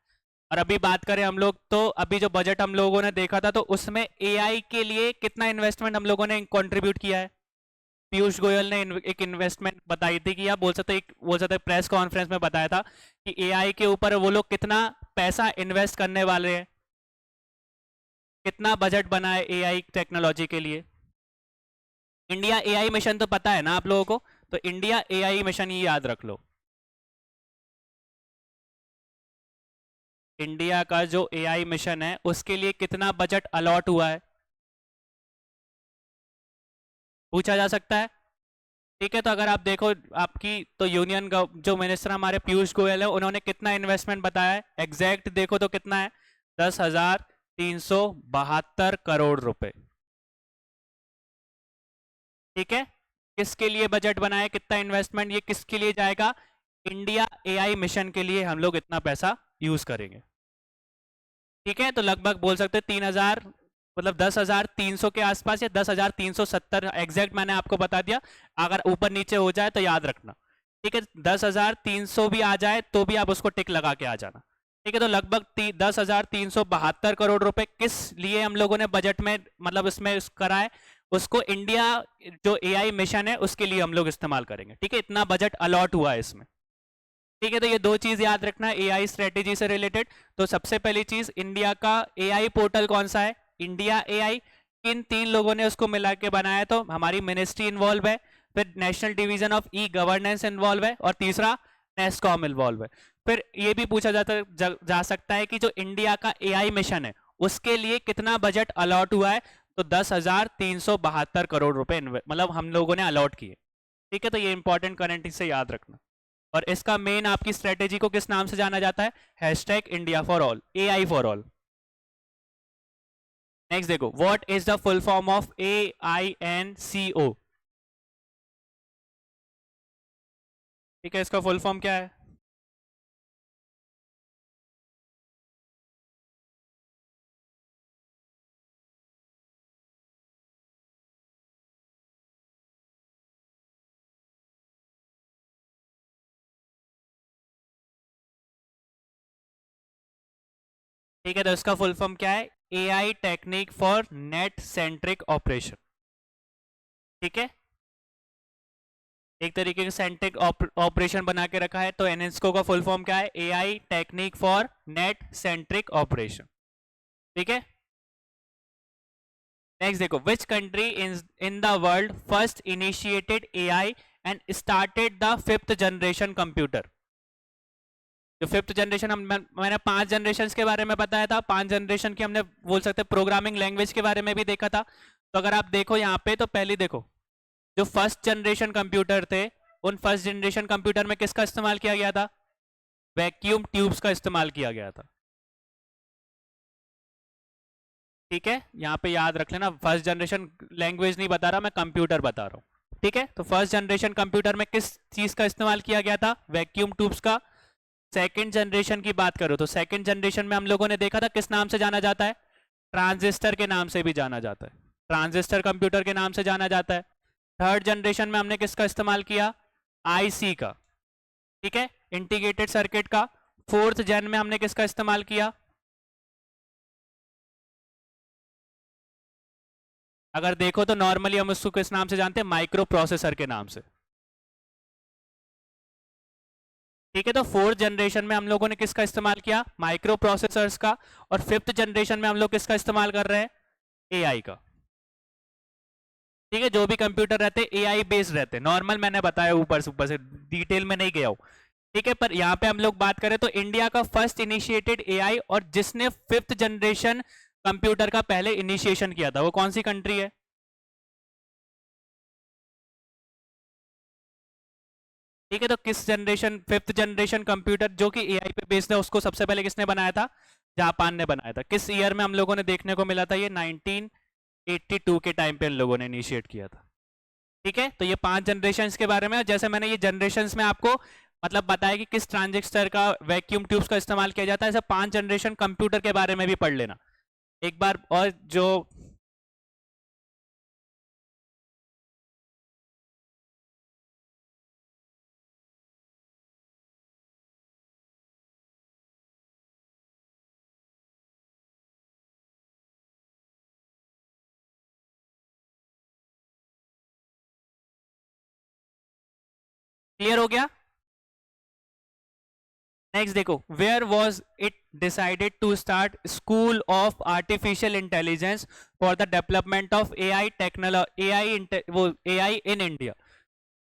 और अभी बात करें हम लोग, तो अभी जो बजट हम लोगों ने देखा था तो उसमें एआई के लिए कितना इन्वेस्टमेंट हम लोगों ने कंट्रीब्यूट किया है? पीयूष गोयल ने एक इन्वेस्टमेंट बताई थी कि, या बोल सकते प्रेस कॉन्फ्रेंस में बताया था कि एआई के ऊपर वो लोग कितना पैसा इन्वेस्ट करने वाले हैं, कितना बजट बना है एआई टेक्नोलॉजी के लिए। इंडिया एआई मिशन तो पता है ना आप लोगों को? तो इंडिया एआई मिशन ये याद रख लो। इंडिया का जो एआई मिशन है उसके लिए कितना बजट अलॉट हुआ है, पूछा जा सकता है, ठीक है। तो अगर आप देखो, आपकी तो यूनियन जो मिनिस्टर हमारे पीयूष गोयल है, उन्होंने कितना इन्वेस्टमेंट बताया है एग्जैक्ट देखो तो कितना है? 10,372 करोड़ रुपए, ठीक है। किसके लिए बजट बनाया, कितना इन्वेस्टमेंट, ये किसके लिए जाएगा? इंडिया एआई मिशन के लिए हम लोग इतना पैसा यूज करेंगे, ठीक है। तो लगभग बोल सकते हैं 3,000, मतलब 10,300 के आसपास, या 10,370 एग्जैक्ट मैंने आपको बता दिया। अगर ऊपर नीचे हो जाए तो याद रखना, ठीक है। 10,300 भी आ जाए तो भी आप उसको टिक लगा के आ जाना, ठीक है। तो लगभग 10,372 करोड़ रुपए किस लिए हम लोगों ने बजट में, मतलब इसमें करा है, उसको इंडिया जो एआई मिशन है उसके लिए हम लोग इस्तेमाल करेंगे, ठीक है। इतना बजट अलॉट हुआ है इसमें, ठीक है। तो ये 2 चीज याद रखना एआई स्ट्रेटेजी से रिलेटेड। तो सबसे पहली चीज, इंडिया का एआई पोर्टल कौन सा है? India AI. किन 3 लोगों ने उसको मिला के बनाया? तो हमारी मिनिस्ट्री इन्वॉल्व है, फिर national division of e governance involve है, और तीसरा नेस्कॉम इन्वॉल्व है। फिर ये भी पूछा जा सकता है कि जो इंडिया का एआई मिशन है उसके लिए कितना बजट अलॉट हुआ है? तो 10,372 करोड़ रुपए मतलब हम लोगों ने अलॉट किए, ठीक है, तो ये इंपॉर्टेंट करंट से याद रखना। और इसका मेन आपकी स्ट्रेटेजी को किस नाम से जाना जाता है? Hashtag India for all, AI for all. Next देखो, what is the full form of AINCO? ठीक है, इसका फुल फॉर्म क्या है? ठीक है, तो इसका फुल फॉर्म क्या है? AI technique for net centric operation. ठीक है, एक तरीके का सेंट्रिक ऑपरेशन बना के रखा है, तो एनएसको का फुल फॉर्म क्या है? AI technique for net centric operation. ठीक है, नेक्स्ट देखो, which country in the world first initiated AI and started the 5th generation computer? जो 5th जनरेशन, मैंने 5 जनरेशन के बारे में बताया था, 5 जनरेशन की हमने बोल सकते प्रोग्रामिंग लैंग्वेज के बारे में भी देखा था। तो अगर आप देखो यहाँ पे, तो पहले देखो, जो फर्स्ट जनरेशन कंप्यूटर थे, उन फर्स्ट जनरेशन कंप्यूटर में किसका इस्तेमाल किया गया था? वैक्यूम ट्यूब्स का इस्तेमाल किया गया था। ठीक है, यहाँ पे याद रख लेना, फर्स्ट जनरेशन लैंग्वेज नहीं बता रहा मैं, कंप्यूटर बता रहा हूँ। ठीक है, तो फर्स्ट जनरेशन कंप्यूटर में किस चीज का इस्तेमाल किया गया था? वैक्यूम ट्यूब्स का। सेकंड जनरेशन की बात करो तो सेकंड जनरेशन में हम लोगों ने देखा था किस नाम से जाना जाता है? ट्रांजिस्टर के नाम से भी जाना जाता है, ट्रांजिस्टर कंप्यूटर के नाम से जाना जाता है। थर्ड जनरेशन में हमने किसका इस्तेमाल किया? IC का। ठीक है, इंटीग्रेटेड सर्किट का। फोर्थ जन में हमने किसका इस्तेमाल किया? अगर देखो तो नॉर्मली हम उसको किस नाम से जानते हैं? माइक्रो प्रोसेसर के नाम से। ठीक है, तो फोर्थ जनरेशन में हम लोगों ने किसका इस्तेमाल किया? माइक्रो प्रोसेसर्स का। और 5th जनरेशन में हम लोग किसका इस्तेमाल कर रहे हैं? AI का। ठीक है, जो भी कंप्यूटर रहते हैं AI बेस्ड रहते हैं, नॉर्मल मैंने बताया ऊपर से डिटेल में नहीं गया हूं। ठीक है, पर यहाँ पे हम लोग बात करें तो इंडिया का फर्स्ट इनिशिएटेड AI और जिसने 5th जनरेशन कंप्यूटर का पहले इनिशिएशन किया था, वो कौन सी कंट्री है? ठीक है, तो किस जनरेशन, 5th जनरेशन कंप्यूटर जो कि AI पे बेस्ड है, उसको सबसे पहले किसने बनाया था? जापान ने बनाया था। किस ईयर में हम लोगों ने देखने को मिला था? ये 1982 के टाइम पे इन लोगों ने इनिशिएट किया था। ठीक है, तो ये 5 जनरेशन के बारे में, जैसे मैंने ये जनरेशन में आपको मतलब बताया कि किस ट्रांजिस्टर का, वैक्यूम ट्यूब्स का इस्तेमाल किया जाता है, ऐसे 5 जनरेशन कंप्यूटर के बारे में भी पढ़ लेना एक बार। और जो क्लियर हो गया? नेक्स्ट देखो, where was it decided to start school of artificial intelligence for the development of AI technology, AI in India?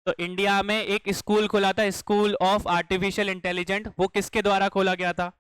तो इंडिया में एक स्कूल खुला था, स्कूल ऑफ आर्टिफिशियल इंटेलिजेंट, वो किसके द्वारा खोला गया था?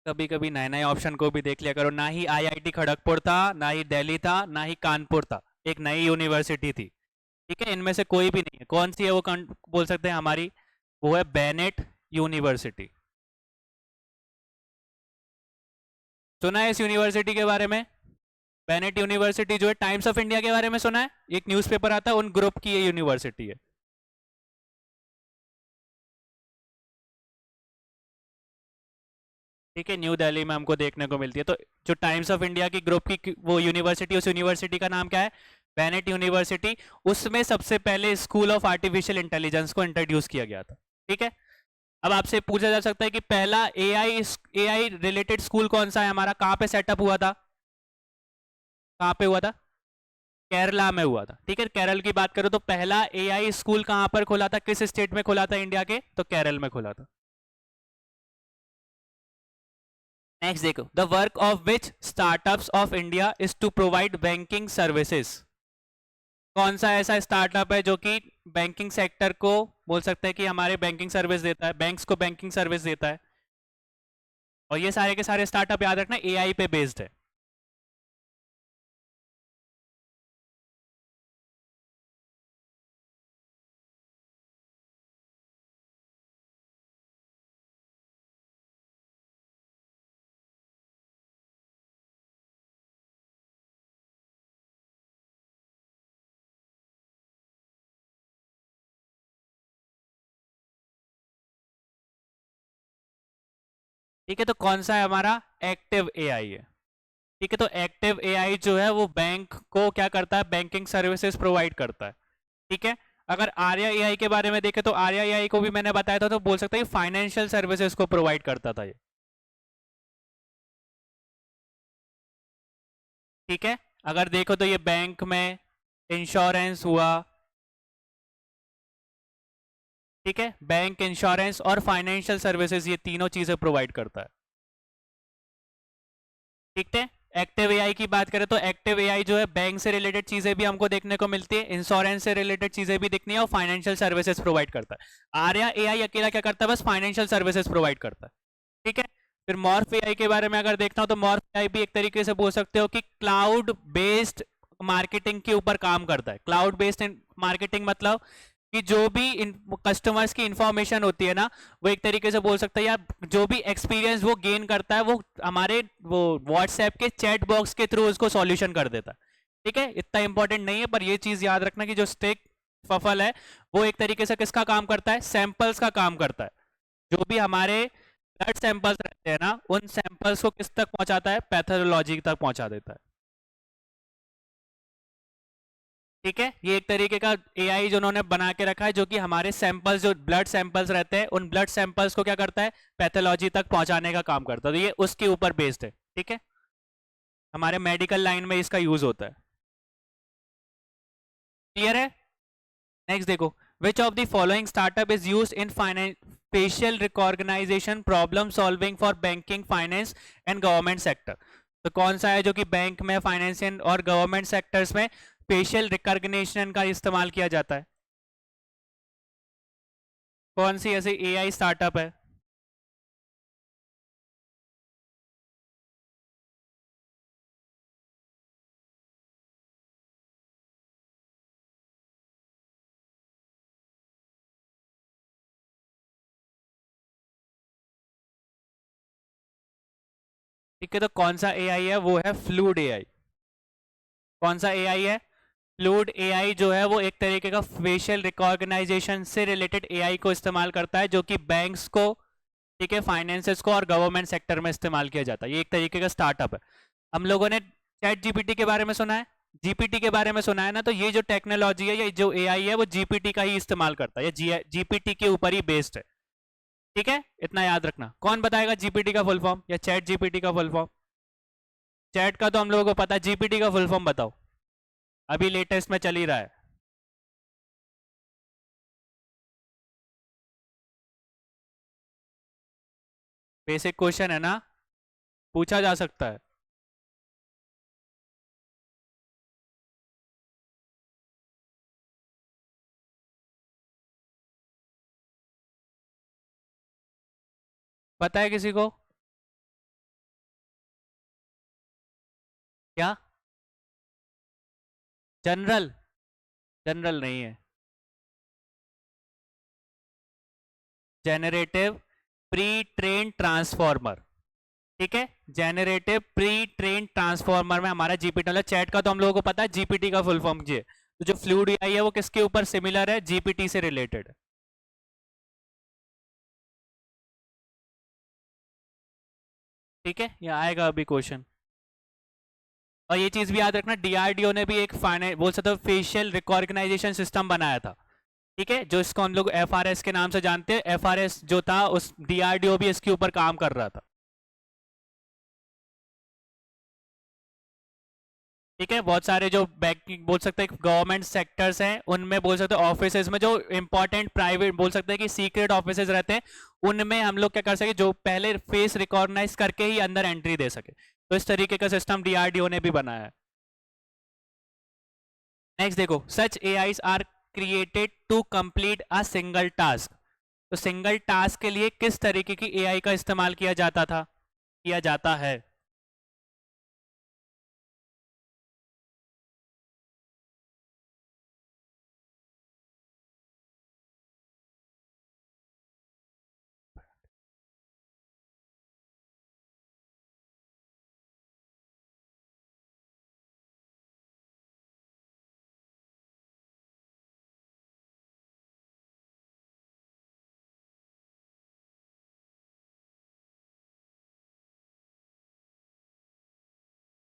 कभी कभी नए नए ऑप्शन को भी देख लिया करो। ना ही IIT खड़गपुर था, ना ही दिल्ली था, ना ही कानपुर था, एक नई यूनिवर्सिटी थी। ठीक है, इनमें से कोई भी नहीं है। कौन सी है वो बोल सकते हैं हमारी? वो है बेनेट यूनिवर्सिटी। सुना है इस यूनिवर्सिटी के बारे में? बेनेट यूनिवर्सिटी जो है, टाइम्स ऑफ इंडिया के बारे में सुना है? एक न्यूज़पेपर आता है, उन ग्रुप की ये यूनिवर्सिटी है। ठीक है, न्यू दिल्ली में हमको देखने को मिलती है। तो जो टाइम्स ऑफ इंडिया की ग्रुप की वो यूनिवर्सिटी, उस यूनिवर्सिटी का नाम क्या है? Bennett university. उसमें सबसे पहले स्कूल ऑफ आर्टिफिशियल इंटेलिजेंस को इंट्रोड्यूस किया गया था। ठीक है, अब आपसे पूछा जा सकता है कि पहला AI रिलेटेड स्कूल कौन सा है हमारा? कहाँ पे सेटअप हुआ था? कहाँ पे हुआ था? केरला में हुआ था। ठीक है, केरल की बात करो तो पहला AI स्कूल कहाँ पर खोला था, किस स्टेट में खोला था इंडिया के? तो केरल में खोला था। नेक्स्ट देखो, the work of which startups of India is to provide banking services. कौन सा ऐसा स्टार्टअप है जो कि बैंकिंग सेक्टर को बोल सकते हैं कि हमारे बैंकिंग सर्विस देता है, बैंक्स को बैंकिंग सर्विस देता है। और ये सारे के सारे स्टार्टअप याद रखना एआई पे बेस्ड है। ठीक है, तो कौन सा है हमारा एक्टिव एआई है। ठीक है, तो एक्टिव एआई जो है वो बैंक को क्या करता है, बैंकिंग सर्विसेज प्रोवाइड करता है। ठीक है, अगर आर्या एआई के बारे में देखें तो आर्या एआई को भी मैंने बताया था, तो बोल सकते हैं फाइनेंशियल सर्विसेज को प्रोवाइड करता था ये। ठीक है, अगर देखो तो ये बैंक में, इंश्योरेंस हुआ। ठीक है, बैंक, इंश्योरेंस और फाइनेंशियल सर्विसेज, ये तीनों चीजें प्रोवाइड करता है। ठीक है, एक्टिव एआई की बात करें तो एक्टिव एआई जो है बैंक से रिलेटेड चीजें भी हमको देखने को मिलती है, इंश्योरेंस से रिलेटेड चीजें भी दिखनी है और फाइनेंशियल सर्विसेज प्रोवाइड करता है। आर्या एआई अकेला क्या करता है, बस फाइनेंशियल सर्विसेज प्रोवाइड करता है। ठीक है, फिर मॉर्फ एआई के बारे में अगर देखना हो तो मॉर्फ एआई भी एक तरीके से बोल सकते हो कि क्लाउड बेस्ड मार्केटिंग के ऊपर काम करता है। क्लाउड बेस्ड मार्केटिंग मतलब कि जो भी कस्टमर्स की इंफॉर्मेशन होती है ना, वो एक तरीके से बोल सकते हैं यार, जो भी एक्सपीरियंस वो गेन करता है वो हमारे वो व्हाट्सएप के चैट बॉक्स के थ्रू उसको सॉल्यूशन कर देता है। ठीक है, इतना इंपॉर्टेंट नहीं है, पर ये चीज याद रखना कि जो स्टेक फफल है वो एक तरीके से किसका काम करता है, सैंपल्स का काम करता है। जो भी हमारे ब्लड सैंपल्स रहते हैं ना, उन सैंपल्स को किस तक पहुंचाता है, पैथोलॉजी तक पहुंचा देता है। ठीक है, ये एक तरीके का एआई जो उन्होंने बना के रखा है, जो कि हमारे सैंपल्स, जो ब्लड सैंपल्स रहते हैं, उन ब्लड सैंपल्स को क्या करता है, पैथोलॉजी तक पहुंचाने का काम करता है। तो ये उसके ऊपर बेस्ड है। ठीक है, हमारे मेडिकल लाइन में इसका यूज होता है। क्लियर है। नेक्स्ट देखो, which of the following startup is used in facial recognisation problem solving for banking, finance and government sector. तो कौन सा है जो कि बैंक में, फाइनेंशियल और गवर्नमेंट सेक्टर्स में फेशियल रिकॉग्निशन का इस्तेमाल किया जाता है। कौन सी ऐसी एआई स्टार्टअप है। ठीक है, तो कौन सा एआई है, वो है फ्लूड एआई। कौन सा एआई है, फ्लूड एआई जो है वो एक तरीके का फेशियल रिकॉग्नाइजेशन से रिलेटेड एआई को इस्तेमाल करता है, जो कि बैंक्स को, ठीक है, फाइनेंसेस को और गवर्नमेंट सेक्टर में इस्तेमाल किया जाता है। ये एक तरीके का स्टार्टअप है। हम लोगों ने चैट जीपीटी के बारे में सुना है, जीपीटी के बारे में सुना है ना, तो ये जो टेक्नोलॉजी है, ये जो एआई है, वो जीपीटी का ही इस्तेमाल करता है, ये जीपीटी के ऊपर ही बेस्ड है। ठीक है, इतना याद रखना। कौन बताएगा जीपीटी का फुल फॉर्म या चैट जीपीटी का फुल फॉर्म। चैट का तो हम लोगों को पता है, जीपीटी का फुल फॉर्म बताओ, अभी लेटेस्ट में चल ही रहा है। बेसिक क्वेश्चन है ना, पूछा जा सकता है। पता है किसी को क्या। जनरल, जनरल नहीं है, जेनरेटिव प्री ट्रेन ट्रांसफॉर्मर। ठीक है, जेनरेटिव प्री ट्रेन ट्रांसफॉर्मर में हमारा जीपीटी, मतलब चैट का तो हम लोगों को पता है जीपीटी का फुल फॉर्म ये। तो जो फ्लूड एआई है वो किसके ऊपर सिमिलर है, जीपीटी से रिलेटेड है। ठीक है, ये आएगा अभी क्वेश्चन। और ये चीज भी याद रखना, डीआरडीओ ने भी एक फाइनेंस बोल सकते हो फेशियल रिकॉग्नाइजेशन सिस्टम बनाया था। ठीक है, जो इसको हम लोग एफआरएस के नाम से जानते हैं, एफआरएस जो था, उस डीआरडीओ भी इसके ऊपर काम कर रहा था। ठीक है, बहुत सारे जो बैंकिंग बोल सकते हैं गवर्नमेंट सेक्टर्स हैं उनमें बोल सकते हैं ऑफिसेज में जो इंपॉर्टेंट प्राइवेट बोल सकते हैं कि सीक्रेट ऑफिसेज रहते हैं उनमें हम लोग क्या कर सके जो पहले फेस रिकॉग्नाइज करके ही अंदर एंट्री दे सके, तो इस तरीके का सिस्टम डीआरडीओ ने भी बनाया है। नेक्स्ट देखो, such AIs are created to complete a single task. तो सिंगल टास्क के लिए किस तरीके की एआई का इस्तेमाल किया जाता था, किया जाता है?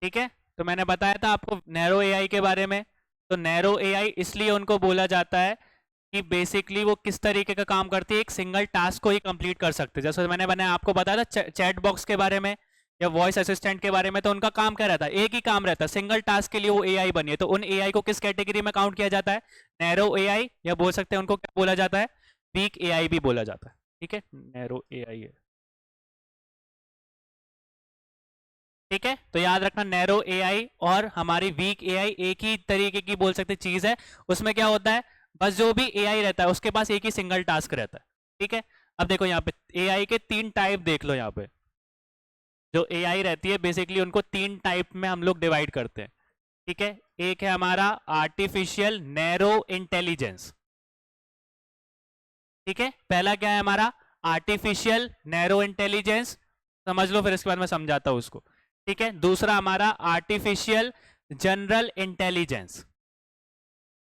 ठीक है, तो मैंने बताया था आपको नैरो एआई के बारे में। तो नैरो एआई इसलिए उनको बोला जाता है कि बेसिकली वो किस तरीके का काम करती है, एक सिंगल टास्क को ही कंप्लीट कर सकते हैं। जैसे मैंने आपको बताया था चैट बॉक्स के बारे में या वॉइस असिस्टेंट के बारे में, तो उनका काम क्या रहता है, एक ही काम रहता है, सिंगल टास्क के लिए वो एआई बनी है। तो उन एआई को किस कैटेगरी में काउंट किया जाता है, नैरो एआई, या बोल सकते हैं उनको क्या बोला जाता है, वीक एआई भी बोला जाता है। ठीक है, नैरो एआई है। ठीक है, तो याद रखना नैरो एआई और हमारी वीक एआई एक ही तरीके की बोल सकते चीज है। उसमें क्या होता है, बस जो भी एआई रहता है उसके पास एक ही सिंगल टास्क रहता है। ठीक है, अब देखो यहाँ पे एआई के तीन टाइप देख लो। यहाँ पे जो एआई रहती है बेसिकली उनको तीन टाइप में हम लोग डिवाइड करते हैं। ठीक है, एक है हमारा आर्टिफिशियल नैरो इंटेलिजेंस। ठीक है, पहला क्या है हमारा आर्टिफिशियल नैरो इंटेलिजेंस, समझ लो फिर इसके बाद मैं समझाता हूं उसको। ठीक है, दूसरा हमारा आर्टिफिशियल जनरल इंटेलिजेंस।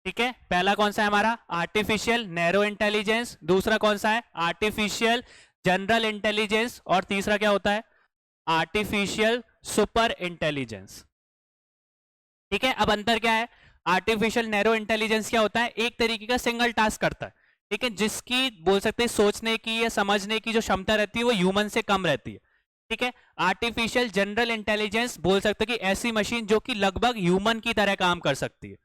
ठीक है, पहला कौन सा है हमारा आर्टिफिशियल नैरो इंटेलिजेंस, दूसरा कौन सा है आर्टिफिशियल जनरल इंटेलिजेंस, और तीसरा क्या होता है आर्टिफिशियल सुपर इंटेलिजेंस। ठीक है, अब अंतर क्या है, आर्टिफिशियल नैरो इंटेलिजेंस क्या होता है, एक तरीके का सिंगल टास्क करता है। ठीक है, जिसकी बोल सकते हैं सोचने की या समझने की जो क्षमता रहती है वो ह्यूमन से कम रहती है। ठीक है, आर्टिफिशियल जनरल इंटेलिजेंस बोल सकते हैं कि ऐसी मशीन जो कि लगभग ह्यूमन की तरह काम कर सकती है।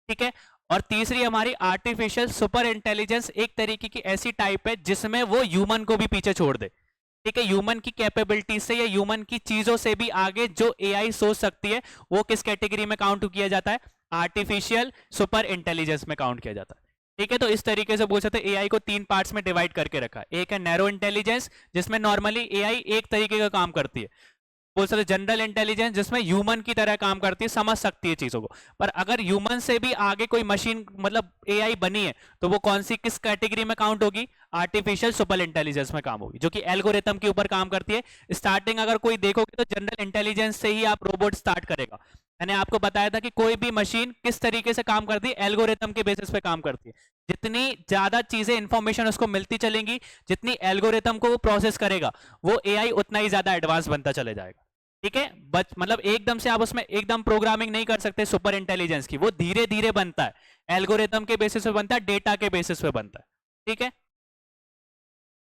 ठीक है, और तीसरी हमारी आर्टिफिशियल सुपर इंटेलिजेंस एक तरीके की ऐसी टाइप है जिसमें वो ह्यूमन को भी पीछे छोड़ दे। ठीक है, ह्यूमन की कैपेबिलिटी से या ह्यूमन की चीजों से भी आगे जो एआई सोच सकती है वो किस कैटेगरी में काउंट किया जाता है, आर्टिफिशियल सुपर इंटेलिजेंस में काउंट किया जाता है। ठीक है, तो इस तरीके से बोल सकते हैं एआई को तीन पार्ट्स में डिवाइड करके रखा है। एक है नैरो इंटेलिजेंस जिसमें नॉर्मली एआई एक तरीके का काम करती है, बोल सकते जनरल इंटेलिजेंस जिसमें ह्यूमन की तरह काम करती है, समझ सकती है चीजों को। पर अगर ह्यूमन से भी आगे कोई मशीन मतलब एआई बनी है तो वो कौन सी किस कैटेगरी में काउंट होगी, आर्टिफिशियल सुपर इंटेलिजेंस में काम होगी, जो कि एल्गोरिथम के ऊपर काम करती है। स्टार्टिंग अगर कोई देखोगे तो जनरल इंटेलिजेंस से ही आप रोबोट स्टार्ट करेगा। मैंने आपको बताया था कि कोई भी मशीन किस तरीके से काम करती है, एल्गोरिथम के बेसिस पे काम करती है। जितनी ज्यादा चीजें इंफॉर्मेशन उसको मिलती चलेंगी, जितनी एल्गोरिथम को वो प्रोसेस करेगा, वो एआई उतना ही ज्यादा एडवांस बनता चले जाएगा। ठीक है, बच मतलब एकदम से आप उसमें एकदम प्रोग्रामिंग नहीं कर सकते सुपर इंटेलिजेंस की, वो धीरे धीरे बनता है, एल्गोरिथम के बेसिस पे बनता है, डेटा के बेसिस पे बनता है। ठीक है,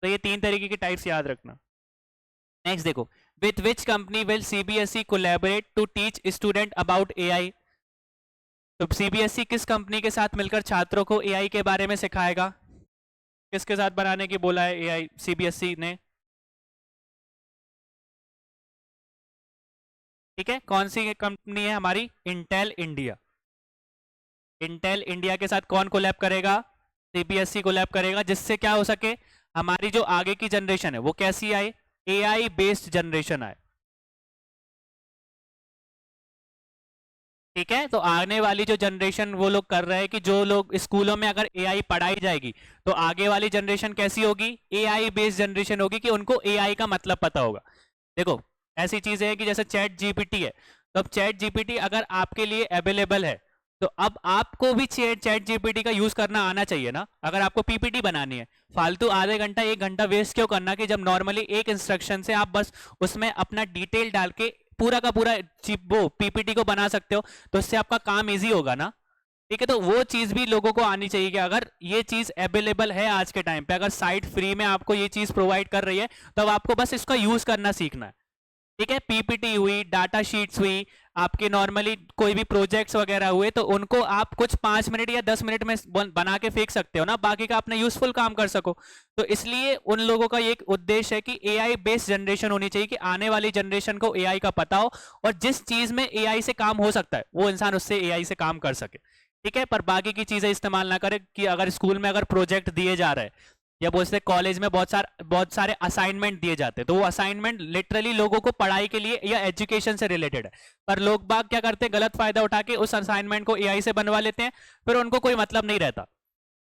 तो ये तीन तरीके की टाइप्स याद रखना। नेक्स्ट देखो, with which company will CBSE collaborate to teach student about AI. तो सीबीएसई किस कंपनी के साथ मिलकर छात्रों को एआई के बारे में सिखाएगा, किसके साथ बनाने की बोला है एआई सीबीएसई ने? ठीक है, कौन सी कंपनी है हमारी, इंटेल इंडिया। इंटेल इंडिया के साथ कौन कोलैब करेगा, सीबीएसई कोलैब करेगा, जिससे क्या हो सके हमारी जो आगे की जनरेशन है वो कैसी आए, एआई बेस्ड जनरेशन आए। ठीक है, तो आने वाली जो जनरेशन वो लोग कर रहे हैं कि जो लोग स्कूलों में अगर एआई पढ़ाई जाएगी तो आगे वाली जनरेशन कैसी होगी, एआई बेस्ड जनरेशन होगी, कि उनको एआई का मतलब पता होगा। देखो ऐसी चीज है कि जैसे चैट जीपीटी है, तो अब चैट जीपीटी अगर आपके लिए अवेलेबल है तो अब आपको भी चैट जीपीटी का यूज करना आना चाहिए ना। अगर आपको पीपीटी बनानी है, फालतू आधे घंटा एक घंटा वेस्ट क्यों करना, कि जब नॉर्मली एक इंस्ट्रक्शन से आप बस उसमें अपना डिटेल डाल के पूरा का पूरा वो पीपीटी को बना सकते हो, तो इससे आपका काम इजी होगा ना। ठीक है, तो वो चीज भी लोगों को आनी चाहिए कि अगर ये चीज अवेलेबल है आज के टाइम पे, अगर साइट फ्री में आपको ये चीज प्रोवाइड कर रही है, तब आपको बस इसका यूज करना सीखना है। ठीक है, पीपीटी हुई, डाटा शीट्स हुई, आपके नॉर्मली कोई भी प्रोजेक्ट्स वगैरह हुए, तो उनको आप कुछ 5 मिनट या 10 मिनट में बना के फेंक सकते हो ना, बाकी का अपना यूजफुल काम कर सको। तो इसलिए उन लोगों का ये एक उद्देश्य है कि एआई बेस्ड जनरेशन होनी चाहिए, कि आने वाली जनरेशन को एआई का पता हो, और जिस चीज में एआई से काम हो सकता है वो इंसान उससे एआई से काम कर सके। ठीक है, पर बाकी की चीजें इस्तेमाल ना करे, कि अगर स्कूल में अगर प्रोजेक्ट दिए जा रहे हैं या बोलते कॉलेज में बहुत सारे असाइनमेंट दिए जाते हैं, तो वो असाइनमेंट लिटरली लोगों को पढ़ाई के लिए या एजुकेशन से रिलेटेड है, पर लोग बाग क्या करते हैं, गलत फायदा उठा के उस असाइनमेंट को एआई से बनवा लेते हैं, फिर उनको कोई मतलब नहीं रहता।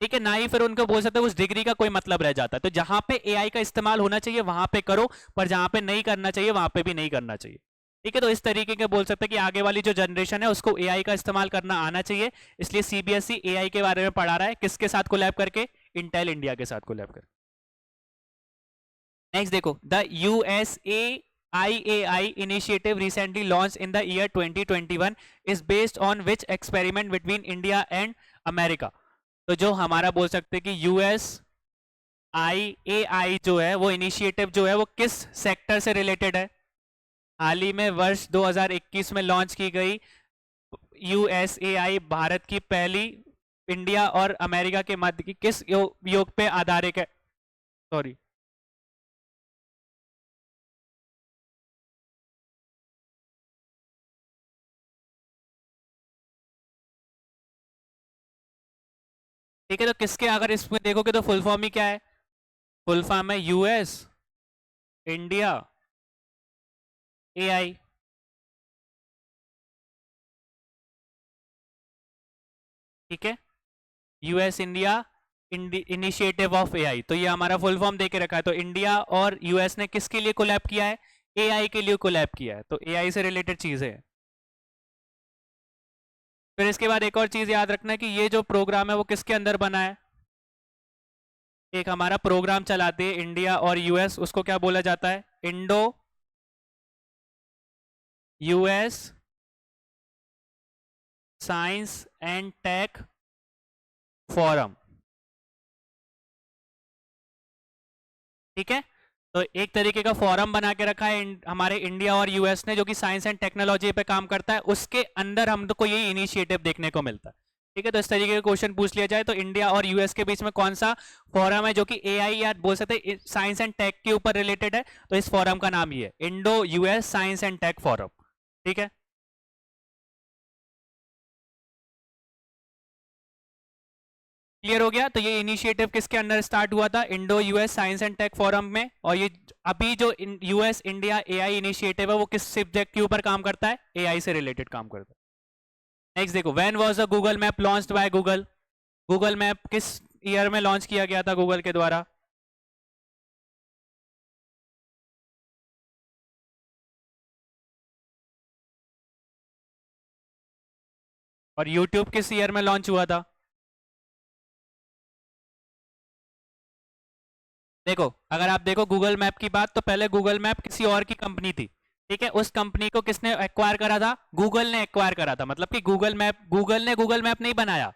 ठीक है, ना ही फिर उनको बोल सकते हैं उस डिग्री का कोई मतलब रह जाता है। तो जहां पे एआई का इस्तेमाल होना चाहिए वहां पे करो, पर जहां पे नहीं करना चाहिए वहां पे भी नहीं करना चाहिए। ठीक है, तो इस तरीके के बोल सकते हैं कि आगे वाली जो जनरेशन है उसको एआई का इस्तेमाल करना आना चाहिए। इसलिए सीबीएसई एआई के बारे में पढ़ा रहा है, किसके साथ कोलैब करके, इंटेल इंडिया के साथ कोलैब करके। नेक्स्ट देखो, the USA IAI initiative recently launched in the year 2021 is based on which experiment between India and America? तो जो हमारा बोल सकते हैं कि USIAI जो है वो इनिशिएटिव जो है वो किस सेक्टर से रिलेटेड है? हाल ही में वर्ष 2021 में लॉन्च की गई USAI भारत की पहली इंडिया और अमेरिका के मध्य की किस योग पे आधारित है? सॉरी, ठीक है, तो किसके अगर इसमें देखोगे तो फुल फॉर्म ही क्या है? फुल फॉर्म है यूएस इंडिया एआई। ठीक है, US India initiative of AI, तो ये हमारा फुल फॉर्म देके रखा है। तो इंडिया और यूएस ने किसके लिए कोलैब किया है? एआई के लिए कोलैब किया है, तो एआई से रिलेटेड चीजें हैं। फिर इसके बाद एक और चीज याद रखना है कि ये जो प्रोग्राम है वो किसके अंदर बना है? एक हमारा प्रोग्राम चलाते हैं इंडिया और यूएस, उसको क्या बोला जाता है? Indo US science and tech forum. ठीक है, तो एक तरीके का फोरम बना के रखा है हमारे इंडिया और यूएस ने, जो कि साइंस एंड टेक्नोलॉजी पे काम करता है, उसके अंदर हमको ये इनिशिएटिव देखने को मिलता है। ठीक है, तो इस तरीके का क्वेश्चन पूछ लिया जाए तो इंडिया और यूएस के बीच में कौन सा फोरम है जो कि एआई या बोल सकते हैं साइंस एंड टेक के ऊपर रिलेटेड है, तो इस फोरम का नाम ये है, Indo US science and tech forum. ठीक है, क्लियर हो गया? तो ये इनिशिएटिव किसके अंडर स्टार्ट हुआ था? Indo US science and tech forum में। और ये अभी जो यूएस इंडिया एआई इनिशिएटिव है वो किस सब्जेक्ट के ऊपर काम करता है? एआई से रिलेटेड काम करता है। नेक्स्ट देखो, when was the Google map launched by Google? Google map किस ईयर में लॉन्च किया गया था गूगल के द्वारा? और यूट्यूब किस ईयर में लॉन्च हुआ था? देखो, अगर आप देखो गूगल मैप की बात, तो पहले गूगल मैप किसी और की कंपनी थी। ठीक है, उस कंपनी को किसने एक्वायर करा था? गूगल ने एक्वायर करा था। मतलब कि गूगल मैप नहीं बनाया,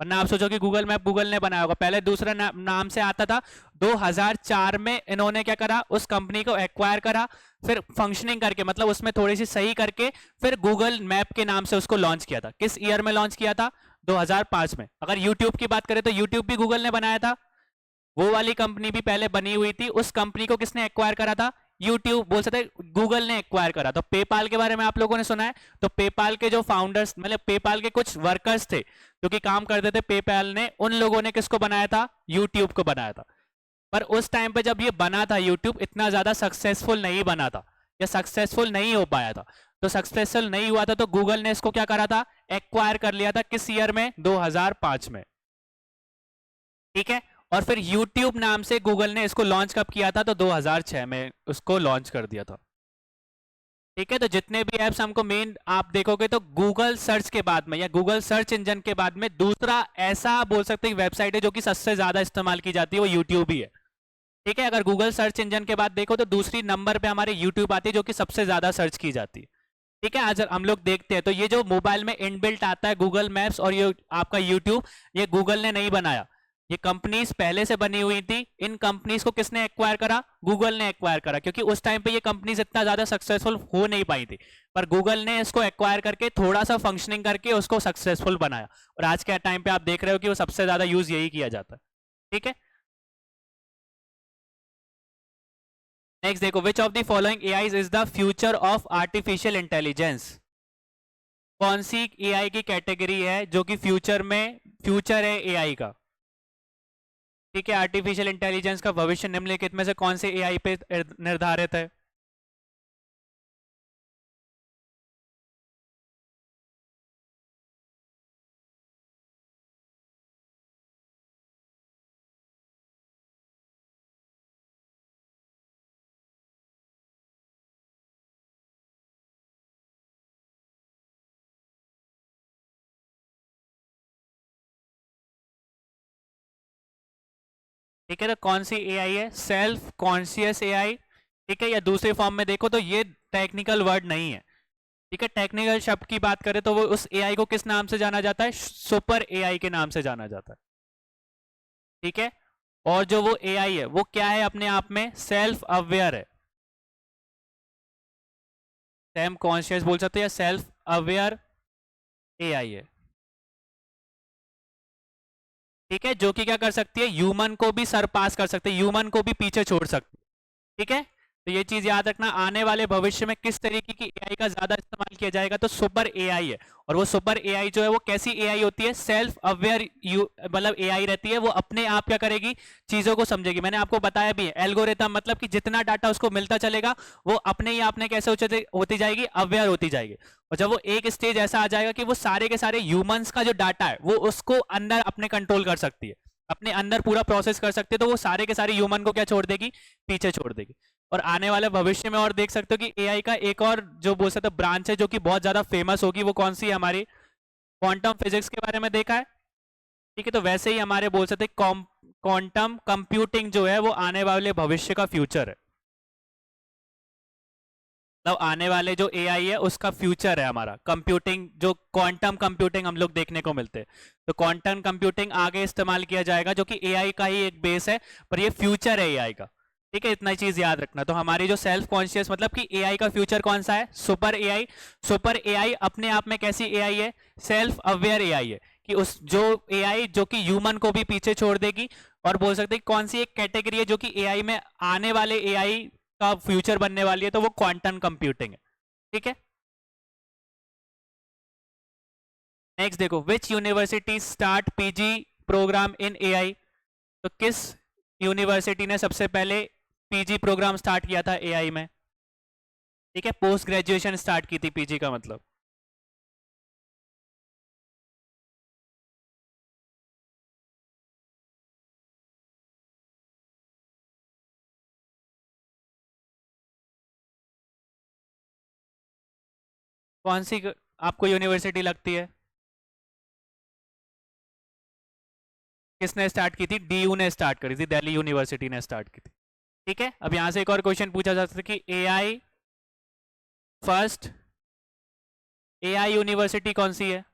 वरना आप सोचो कि गूगल मैप गूगल ने बनाया होगा। पहले दूसरा नाम से आता था। 2004 में इन्होंने क्या करा? उस कंपनी को एक्वायर करा, फिर फंक्शनिंग करके, मतलब उसमें थोड़ी सी सही करके, फिर गूगल मैप के नाम से उसको लॉन्च किया था। किस ईयर में लॉन्च किया था? 2005 में। अगर यूट्यूब की बात करें तो यूट्यूब भी गूगल ने बनाया था, वो वाली कंपनी भी पहले बनी हुई थी। उस कंपनी को किसने एक्वायर करा था? यूट्यूब बोल सकते गूगल ने एक्वायर करा। तो पेपाल के बारे में आप लोगों ने सुना है? तो पेपाल के जो फाउंडर्स, मतलब पेपाल के कुछ वर्कर्स थे जो कि काम करते थे पेपाल ने, उन लोगों ने किसको बनाया था? यूट्यूब को बनाया था। पर उस टाइम पे जब ये बना था यूट्यूब, इतना ज्यादा सक्सेसफुल नहीं बना था, या सक्सेसफुल नहीं हो पाया था। तो सक्सेसफुल नहीं हुआ था तो गूगल ने इसको क्या करा था? एक्वायर कर लिया था। किस ईयर में? 2005 में। ठीक है, और फिर YouTube नाम से गूगल ने इसको लॉन्च कब किया था? तो 2006 में उसको लॉन्च कर दिया था। ठीक है, तो जितने भी ऐप्स हमको मेन आप देखोगे तो गूगल सर्च के बाद में, या गूगल सर्च इंजन के बाद में दूसरा ऐसा बोल सकते हैं वेबसाइट है जो कि सबसे ज्यादा इस्तेमाल की जाती है, वो यूट्यूब ही है। ठीक है, अगर गूगल सर्च इंजन के बाद देखो तो दूसरी नंबर पे हमारे यूट्यूब आती है, जो कि सबसे ज्यादा सर्च की जाती है। ठीक है, आज हम लोग देखते हैं तो ये जो मोबाइल में इनबिल्ट आता है गूगल मैप्स और ये आपका यूट्यूब, ये गूगल ने नहीं बनाया। ये कंपनीज पहले से बनी हुई थी, इन कंपनीज को किसने एक्वायर करा? गूगल ने एक्वायर करा, क्योंकि उस टाइम पे ये कंपनीज इतना ज्यादा सक्सेसफुल हो नहीं पाई थी, पर गूगल ने इसको एक्वायर करके थोड़ा सा फंक्शनिंग करके उसको सक्सेसफुल बनाया, और आज के टाइम पे आप देख रहे हो कि वो सबसे ज्यादा यूज यही किया जाता है। ठीक है, नेक्स्ट देखो, which of the following AI is the future of artificial intelligence? कौन सी एआई की कैटेगरी है जो कि फ्यूचर में फ्यूचर है एआई का? ठीक है, आर्टिफिशियल इंटेलिजेंस का भविष्य निम्नलिखित में से कौन से एआई पे निर्धारित है? ठीक है, तो कौन सी एआई है? Self conscious AI. ठीक है, या दूसरे फॉर्म में देखो तो ये टेक्निकल वर्ड नहीं है। ठीक है, टेक्निकल शब्द की बात करें तो वो उस एआई को किस नाम से जाना जाता है? सुपर एआई के नाम से जाना जाता है। ठीक है, और जो वो एआई है वो क्या है? अपने आप में सेल्फ अवेयर है। सेम कॉन्शियस बोल सकते हैं, या सेल्फ अवेयर एआई है। ठीक है, जो कि क्या कर सकती है? ह्यूमन को भी सरपास कर सकती है, ह्यूमन को भी पीछे छोड़ सकती है। ठीक है, तो ये चीज याद रखना, आने वाले भविष्य में किस तरीके की एआई का ज्यादा इस्तेमाल किया जाएगा, तो सुपर एआई है। और वो सुपर एआई जो है वो कैसी एआई होती है? सेल्फ अवेयर मतलब एआई रहती है, वो अपने आप क्या करेगी? चीजों को समझेगी। मैंने आपको बताया भी है, एल्गोरिथम मतलब कि जितना डाटा उसको मिलता चलेगा वो अपने ही आपने कैसे होती जाएगी? अवेयर होती जाएगी। और जब वो एक स्टेज ऐसा आ जाएगा कि वो सारे के सारे ह्यूमंस का जो डाटा है वो उसको अंदर अपने कंट्रोल कर सकती है, अपने अंदर पूरा प्रोसेस कर सकती है, तो वो सारे के सारे ह्यूमन को क्या छोड़ देगी? पीछे छोड़ देगी। और आने वाले भविष्य में और देख सकते हो कि एआई का एक और जो बोल सकते हो ब्रांच है जो कि बहुत ज्यादा फेमस होगी, वो कौन सी है? हमारी क्वांटम फिजिक्स के बारे में देखा है। ठीक है, तो वैसे ही हमारे बोल सकते क्वांटम कंप्यूटिंग जो है वो आने वाले भविष्य का फ्यूचर है। मतलब आने वाले जो एआई है उसका फ्यूचर है हमारा कंप्यूटिंग, जो क्वांटम कंप्यूटिंग हम लोग देखने को मिलते हैं। तो क्वांटम कंप्यूटिंग आगे इस्तेमाल किया जाएगा, जो कि एआई का ही एक बेस है, पर ये फ्यूचर है एआई का। ठीक है, इतना चीज याद रखना। तो हमारी जो सेल्फ कॉन्शियस मतलब कि एआई का फ्यूचर कौन सा है? Super AI. सुपर एआई अपने आप में कैसी एआई है? सेल्फ अवेयर एआई है, कि उस जो एआई जो कि ह्यूमन को भी पीछे छोड़ देगी। और बोल सकते हैं कौन सी एक कैटेगरी है जो कि एआई में आने वाले एआई का फ्यूचर बनने वाली है, तो वो क्वांटम कंप्यूटिंग है। ठीक है, नेक्स्ट देखो, which university start PG programme in AI? तो किस यूनिवर्सिटी ने सबसे पहले पीजी प्रोग्राम स्टार्ट किया था एआई में? ठीक है, पोस्ट ग्रेजुएशन स्टार्ट की थी पीजी का मतलब। कौन सी आपको यूनिवर्सिटी लगती है? किसने स्टार्ट की थी? डीयू ने स्टार्ट करी थी, दिल्ली यूनिवर्सिटी ने स्टार्ट की थी। ठीक है, अब यहां से एक और क्वेश्चन पूछा जा सकता है कि एआई फर्स्ट एआई यूनिवर्सिटी कौन सी है?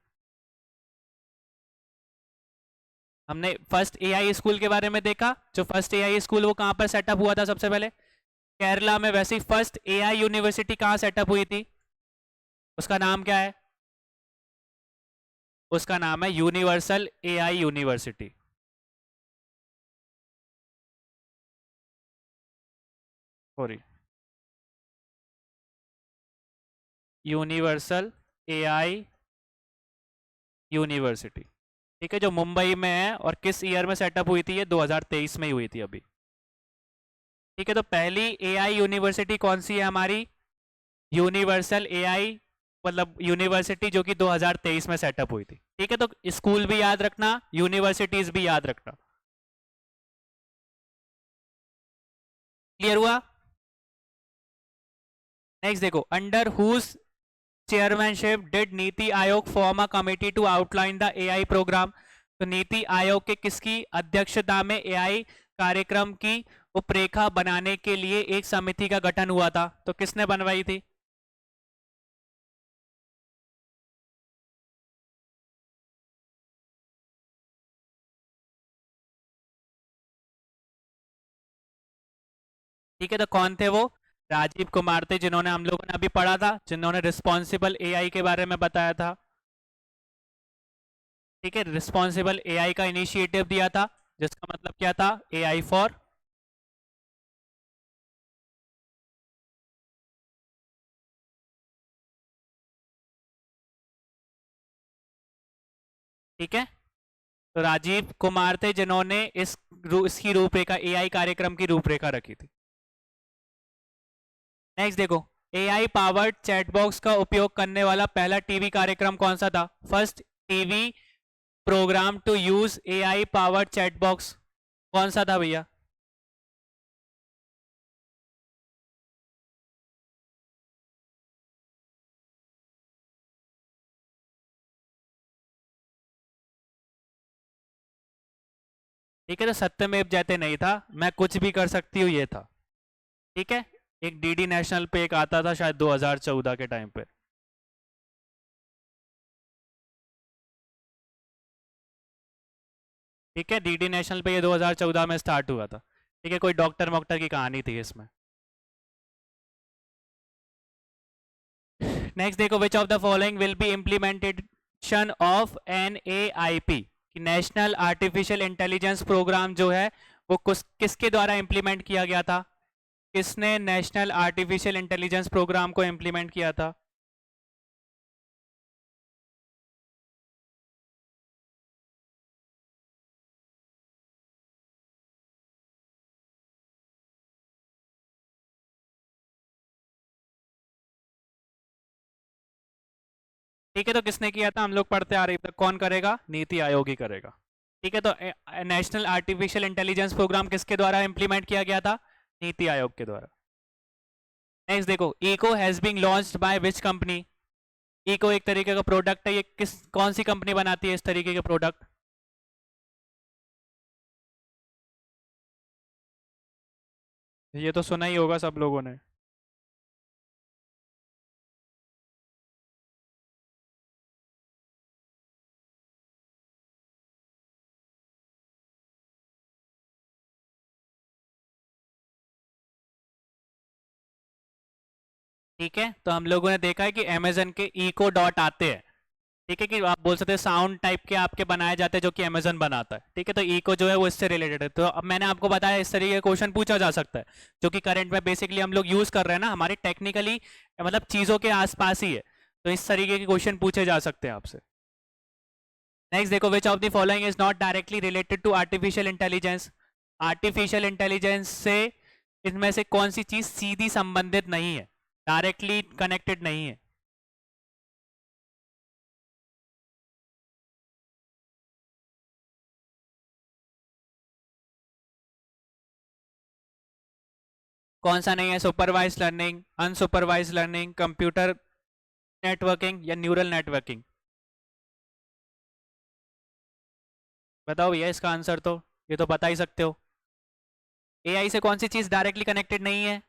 हमने फर्स्ट एआई स्कूल के बारे में देखा, जो फर्स्ट एआई स्कूल वो कहां पर सेटअप हुआ था सबसे पहले? केरला में। वैसे ही फर्स्ट एआई यूनिवर्सिटी कहां सेटअप हुई थी? उसका नाम क्या है? उसका नाम है universal AI university. Sorry, universal AI university. ठीक है, जो मुंबई में है, और किस ईयर में सेटअप हुई थी? ये 2023 में ही हुई थी अभी। ठीक है, तो पहली एआई यूनिवर्सिटी कौन सी है हमारी? यूनिवर्सल एआई मतलब यूनिवर्सिटी, जो कि 2023 में सेटअप हुई थी। ठीक है, तो स्कूल भी याद रखना, यूनिवर्सिटीज भी याद रखना। क्लियर हुआ? नेक्स्ट देखो, under whose chairmanship did NITI Aayog form a committee to outline the AI programme? तो नीति आयोग के किसकी अध्यक्षता में एआई कार्यक्रम की रूपरेखा बनाने के लिए एक समिति का गठन हुआ था? तो किसने बनवाई थी? ठीक है, तो कौन थे वो? राजीव कुमार थे, जिन्होंने हम लोगों ने अभी पढ़ा था, जिन्होंने रिस्पॉन्सिबल एआई के बारे में बताया था। ठीक है, रिस्पॉन्सिबल एआई का इनिशिएटिव दिया था, जिसका मतलब क्या था? AI for. ठीक है, तो राजीव कुमार थे जिन्होंने इसकी रूपरेखा, एआई कार्यक्रम की रूपरेखा रखी थी। नेक्स्ट देखो, एआई पावर्ड चैटबॉक्स का उपयोग करने वाला पहला टीवी कार्यक्रम कौन सा था? First TV programme to use AI powered chatbox कौन सा था भैया? ठीक है, तो सत्यमेव जयते नहीं था, मैं कुछ भी कर सकती हूँ ये था। ठीक है, एक डीडी नेशनल पे एक आता था शायद 2014 के टाइम पे। ठीक है, डीडी नेशनल पे ये 2014 में स्टार्ट हुआ था। ठीक है, कोई डॉक्टर वॉक्टर की कहानी थी इसमें। नेक्स्ट देखो, which of the following will be implementation of N A I P? National artificial intelligence programme जो है वो किसके द्वारा इम्प्लीमेंट किया गया था? किसने नेशनल आर्टिफिशियल इंटेलिजेंस प्रोग्राम को इम्प्लीमेंट किया था? ठीक है, तो किसने किया था? हम लोग पढ़ते आ रहे हैं, कौन करेगा? नीति आयोग ही करेगा। ठीक है, तो नेशनल आर्टिफिशियल इंटेलिजेंस प्रोग्राम किसके द्वारा इंप्लीमेंट किया गया था? नीति आयोग के द्वारा। नेक्स्ट देखो, Echo has been launched by which company? Echo एक तरीके का प्रोडक्ट है, ये कौन सी कंपनी बनाती है इस तरीके के प्रोडक्ट? ये तो सुना ही होगा सब लोगों ने। ठीक है, तो हम लोगों ने देखा है कि अमेजन के इको डॉट आते हैं। ठीक है, कि आप बोल सकते हैं साउंड टाइप के आपके बनाए जाते हैं जो कि अमेजन बनाता है। ठीक है, तो इको जो है वो इससे रिलेटेड है। तो अब मैंने आपको बताया इस तरीके का क्वेश्चन पूछा जा सकता है, जो कि करंट में बेसिकली हम लोग यूज कर रहे हैं ना, हमारे टेक्निकली मतलब चीजों के आसपास ही है। तो इस तरीके के क्वेश्चन पूछे जा सकते हैं आपसे। नेक्स्ट देखो, which of the following is not directly related to artificial intelligence? Artificial intelligence से इनमें से कौन सी चीज सीधी संबंधित नहीं है, डायरेक्टली कनेक्टेड नहीं है? कौन सा नहीं है? Supervise learning, unsupervise learning, computer networking या न्यूरल नेटवर्किंग? बताओ भैया इसका आंसर, तो ये तो बता ही सकते हो। एआई से कौन सी चीज डायरेक्टली कनेक्टेड नहीं है?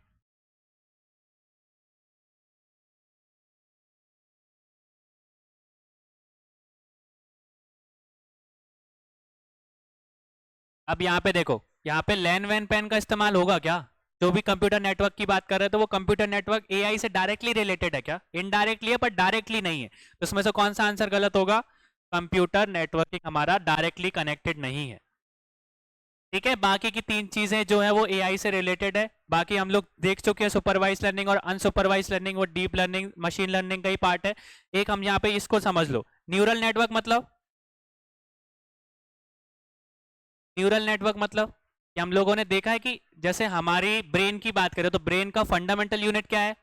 अब यहाँ पे देखो, यहाँ पे लैन वैन पेन का इस्तेमाल होगा क्या? जो भी कंप्यूटर नेटवर्क की बात कर रहे हैं, तो वो कंप्यूटर नेटवर्क एआई से डायरेक्टली रिलेटेड है क्या? इनडायरेक्टली है पर डायरेक्टली नहीं है, तो उसमें से कौन सा आंसर गलत होगा? कंप्यूटर नेटवर्किंग हमारा डायरेक्टली कनेक्टेड नहीं है। ठीक है, बाकी की तीन चीजें जो है वो एआई से रिलेटेड है। बाकी हम लोग देख चुके हैं, सुपरवाइज लर्निंग और अनसुपरवाइज लर्निंग, वो डीप लर्निंग मशीन लर्निंग का ही पार्ट है। एक हम यहाँ पे इसको समझ लो, न्यूरल नेटवर्क मतलब, न्यूरल नेटवर्क मतलब कि हम लोगों ने देखा है कि जैसे हमारी ब्रेन की बात करें तो ब्रेन का फंडामेंटल यूनिट क्या है?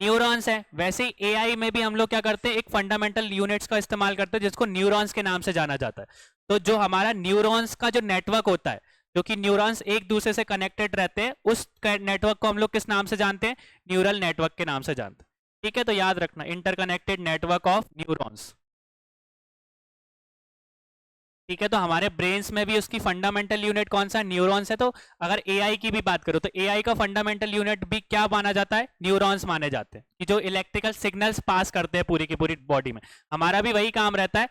न्यूरॉन्स है। वैसे ही एआई में भी हम लोग क्या करते हैं, एक फंडामेंटल यूनिट्स का इस्तेमाल करते हैं जिसको न्यूरॉन्स के नाम से जाना जाता है। तो जो हमारा न्यूरॉन्स का जो नेटवर्क होता है, जो कि न्यूरॉन्स एक दूसरे से कनेक्टेड रहते हैं, उस नेटवर्क को हम लोग किस नाम से जानते हैं? न्यूरल नेटवर्क के नाम से जानते हैं। ठीक है, तो याद रखना, इंटरकनेक्टेड नेटवर्क ऑफ न्यूरॉन्स। ठीक है, तो हमारे ब्रेन्स में भी उसकी फंडामेंटल यूनिट कौन सा? न्यूरॉन्स है। तो अगर एआई की भी बात करो तो एआई का फंडामेंटल यूनिट भी क्या माना जाता है? न्यूरॉन्स माने जाते हैं, कि जो इलेक्ट्रिकल सिग्नल्स पास करते हैं पूरी की पूरी बॉडी में, हमारा भी वही काम रहता है,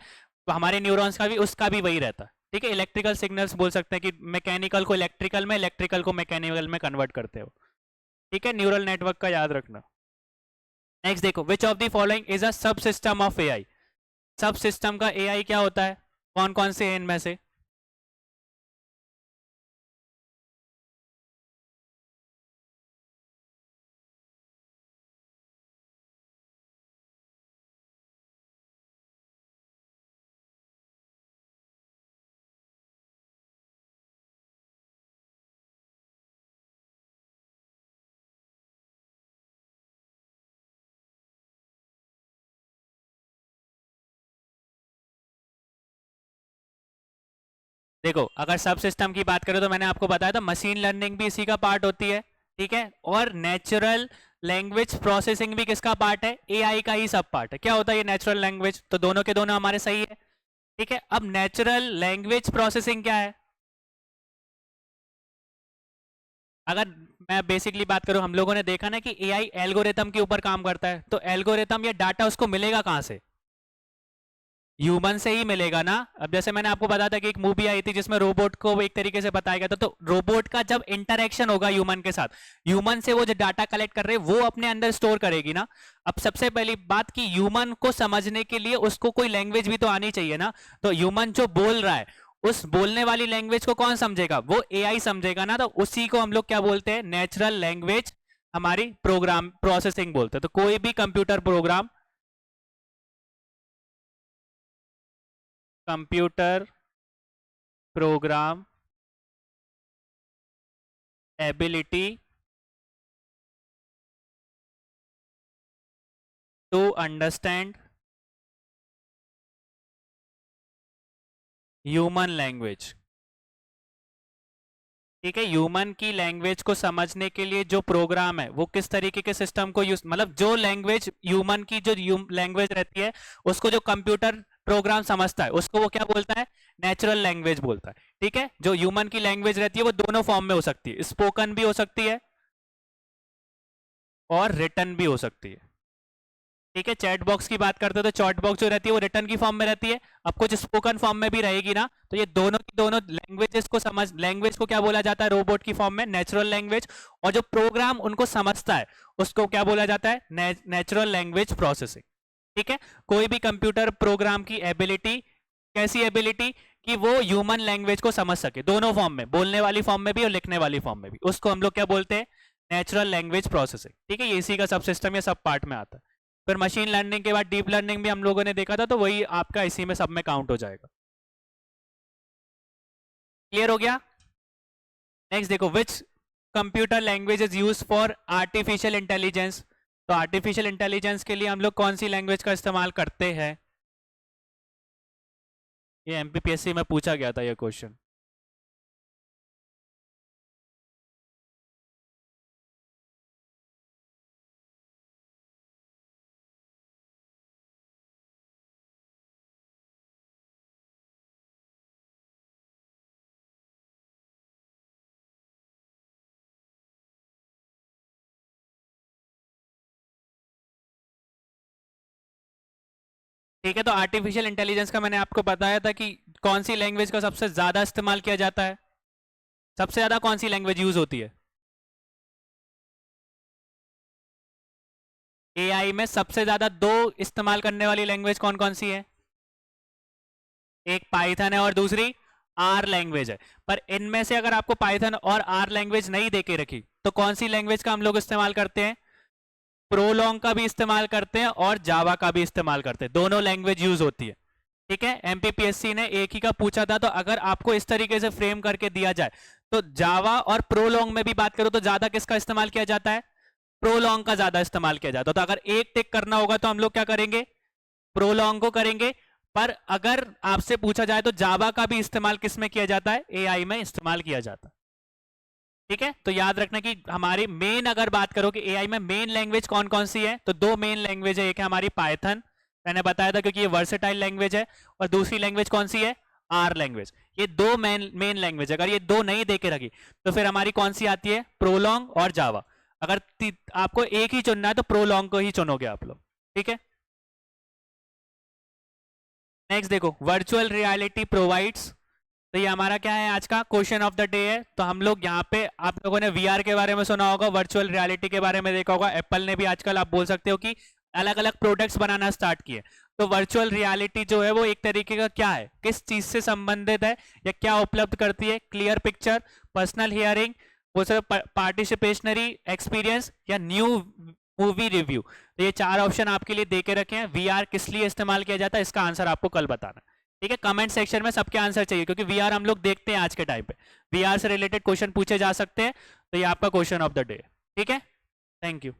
तो हमारे न्यूरॉन्स का भी उसका भी वही रहता है। ठीक है, इलेक्ट्रिकल सिग्नल्स बोल सकते हैं कि मैकेनिकल को इलेक्ट्रिकल में, इलेक्ट्रिकल को मैकेनिकल में कन्वर्ट करते हो। ठीक है, न्यूरल नेटवर्क का याद रखना। नेक्स्ट देखो, which of the following is a सब सिस्टम ऑफ एआई। सब सिस्टम का एआई क्या होता है, कौन कौन से हैं इनमें से? देखो, अगर सब सिस्टम की बात करें तो मैंने आपको बताया था मशीन लर्निंग भी इसी का पार्ट होती है। ठीक है, और नेचुरल लैंग्वेज प्रोसेसिंग भी किसका पार्ट है? एआई का ही सब पार्ट है। क्या होता है ये नेचुरल लैंग्वेज? तो दोनों के दोनों हमारे सही है। ठीक है, अब नेचुरल लैंग्वेज प्रोसेसिंग क्या है? अगर मैं बेसिकली बात करूं, हम लोगों ने देखा ना कि एआई एल्गोरिथम के ऊपर काम करता है, तो एल्गोरिथम या डाटा उसको मिलेगा कहां से? ह्यूमन से ही मिलेगा ना। अब जैसे मैंने आपको बताया था कि एक मूवी आई थी जिसमें रोबोट को एक तरीके से बताया गया था, तो रोबोट का जब इंटरेक्शन होगा ह्यूमन के साथ, ह्यूमन से वो जो डाटा कलेक्ट कर रहे हैं वो अपने अंदर स्टोर करेगी ना। अब सबसे पहली बात कि ह्यूमन को समझने के लिए उसको कोई लैंग्वेज भी तो आनी चाहिए ना। तो ह्यूमन जो बोल रहा है, उस बोलने वाली लैंग्वेज को कौन समझेगा? वो एआई समझेगा ना। तो उसी को हम लोग क्या बोलते हैं? नेचुरल लैंग्वेज हमारी प्रोग्राम प्रोसेसिंग बोलते हैं। तो कोई भी computer program, computer program ability to understand human language. ठीक है, ह्यूमन की लैंग्वेज को समझने के लिए जो प्रोग्राम है वो किस तरीके के सिस्टम को यूज, मतलब जो लैंग्वेज ह्यूमन की जो लैंग्वेज रहती है उसको जो कंप्यूटर प्रोग्राम समझता है उसको वो क्या बोलता है? नेचुरल लैंग्वेज बोलता है। ठीक है, जो ह्यूमन की लैंग्वेज रहती है वो दोनों फॉर्म में हो सकती है, स्पोकन भी हो सकती है और रिटन भी हो सकती है। ठीक है, चैट बॉक्स की बात करते हो तो चैट बॉक्स जो रहती है वो रिटर्न की फॉर्म में रहती है, अब कुछ स्पोकन फॉर्म में भी रहेगी ना। तो ये दोनों की दोनों लैंग्वेजेस को समझ, लैंग्वेज को क्या बोला जाता है रोबोट की फॉर्म में? Natural language. और जो प्रोग्राम उनको समझता है उसको क्या बोला जाता है? Natural language processing. ठीक है, कोई भी कंप्यूटर प्रोग्राम की एबिलिटी, कैसी एबिलिटी? कि वो ह्यूमन लैंग्वेज को समझ सके, दोनों फॉर्म में, बोलने वाली फॉर्म में भी और लिखने वाली फॉर्म में भी, उसको हम लोग क्या बोलते हैं? Natural language processing. ठीक है, ये इसी का सब सिस्टम या सब पार्ट में आता है। फिर मशीन लर्निंग के बाद डीप लर्निंग भी हम लोगों ने देखा था, तो वही आपका इसी में सब में काउंट हो जाएगा। क्लियर हो गया? नेक्स्ट देखो, which computer language is use for artificial intelligence. तो आर्टिफिशियल इंटेलिजेंस के लिए हम लोग कौन सी लैंग्वेज का इस्तेमाल करते हैं? ये एमपीपीएससी में पूछा गया था ये क्वेश्चन। ठीक है, तो आर्टिफिशियल इंटेलिजेंस का मैंने आपको बताया था कि कौन सी लैंग्वेज का सबसे ज्यादा इस्तेमाल किया जाता है, सबसे ज्यादा कौन सी लैंग्वेज यूज होती है एआई में? सबसे ज्यादा दो इस्तेमाल करने वाली लैंग्वेज कौन कौन सी है? एक पाइथन है और दूसरी आर लैंग्वेज है। पर इनमें से अगर आपको पाइथन और आर लैंग्वेज नहीं देके रखी तो कौन सी लैंग्वेज का हम लोग इस्तेमाल करते हैं? प्रोलॉन्ग का भी इस्तेमाल करते हैं और जावा का भी इस्तेमाल करते हैं, दोनों लैंग्वेज यूज होती है। ठीक है, एमपीपीएससी ने एक ही का पूछा था, तो अगर आपको इस तरीके से फ्रेम करके दिया जाए तो जावा और प्रोलॉन्ग में भी बात करो तो ज्यादा किसका इस्तेमाल किया जाता है? प्रोलॉन्ग का ज्यादा इस्तेमाल किया जाता है। तो अगर एक टिक करना होगा तो हम लोग क्या करेंगे? प्रोलॉन्ग को करेंगे। पर अगर आपसे पूछा जाए तो जावा का भी इस्तेमाल किस में किया जाता है? एआई में इस्तेमाल किया जाता है। ठीक है, तो याद रखना कि हमारी मेन, अगर बात करो कि एआई में मेन लैंग्वेज कौन कौन सी है, तो दो मेन लैंग्वेज है। एक है हमारी पाइथन, मैंने बताया था क्योंकि ये वर्सेटाइल लैंग्वेज है, और दूसरी लैंग्वेज कौन सी है? R language. ये दो मेन मेन लैंग्वेज, अगर ये दो नहीं देके रखी तो फिर हमारी कौन सी आती है? प्रोलॉन्ग और जावा। अगर आपको एक ही चुनना है तो प्रोलॉन्ग को ही चुनोगे आप लोग। ठीक है, नेक्स्ट देखो, वर्चुअल रियलिटी प्रोवाइड्स तो ये हमारा क्या है आज का क्वेश्चन ऑफ द डे है। तो हम लोग यहाँ पे, आप लोगों ने वीआर के बारे में सुना होगा, वर्चुअल रियलिटी के बारे में देखा होगा। एप्पल ने भी आजकल आप बोल सकते हो कि अलग अलग प्रोडक्ट्स बनाना स्टार्ट किए। तो वर्चुअल रियलिटी जो है वो एक तरीके का क्या है, किस चीज से संबंधित है या क्या उपलब्ध करती है? क्लियर पिक्चर, पर्सनल हियरिंग, वो सब पार्टिसिपेशनरी एक्सपीरियंस या न्यू मूवी रिव्यू। तो ये 4 ऑप्शन आपके लिए दे के रखे हैं। वीआर किस लिए इस्तेमाल किया जाता है, इसका आंसर आपको कल बताना। ठीक है, कमेंट सेक्शन में सबके आंसर चाहिए, क्योंकि वीआर हम लोग देखते हैं आज के टाइम पे। वीआर से रिलेटेड क्वेश्चन पूछे जा सकते हैं, तो ये आपका क्वेश्चन ऑफ द डे। ठीक है, थैंक यू।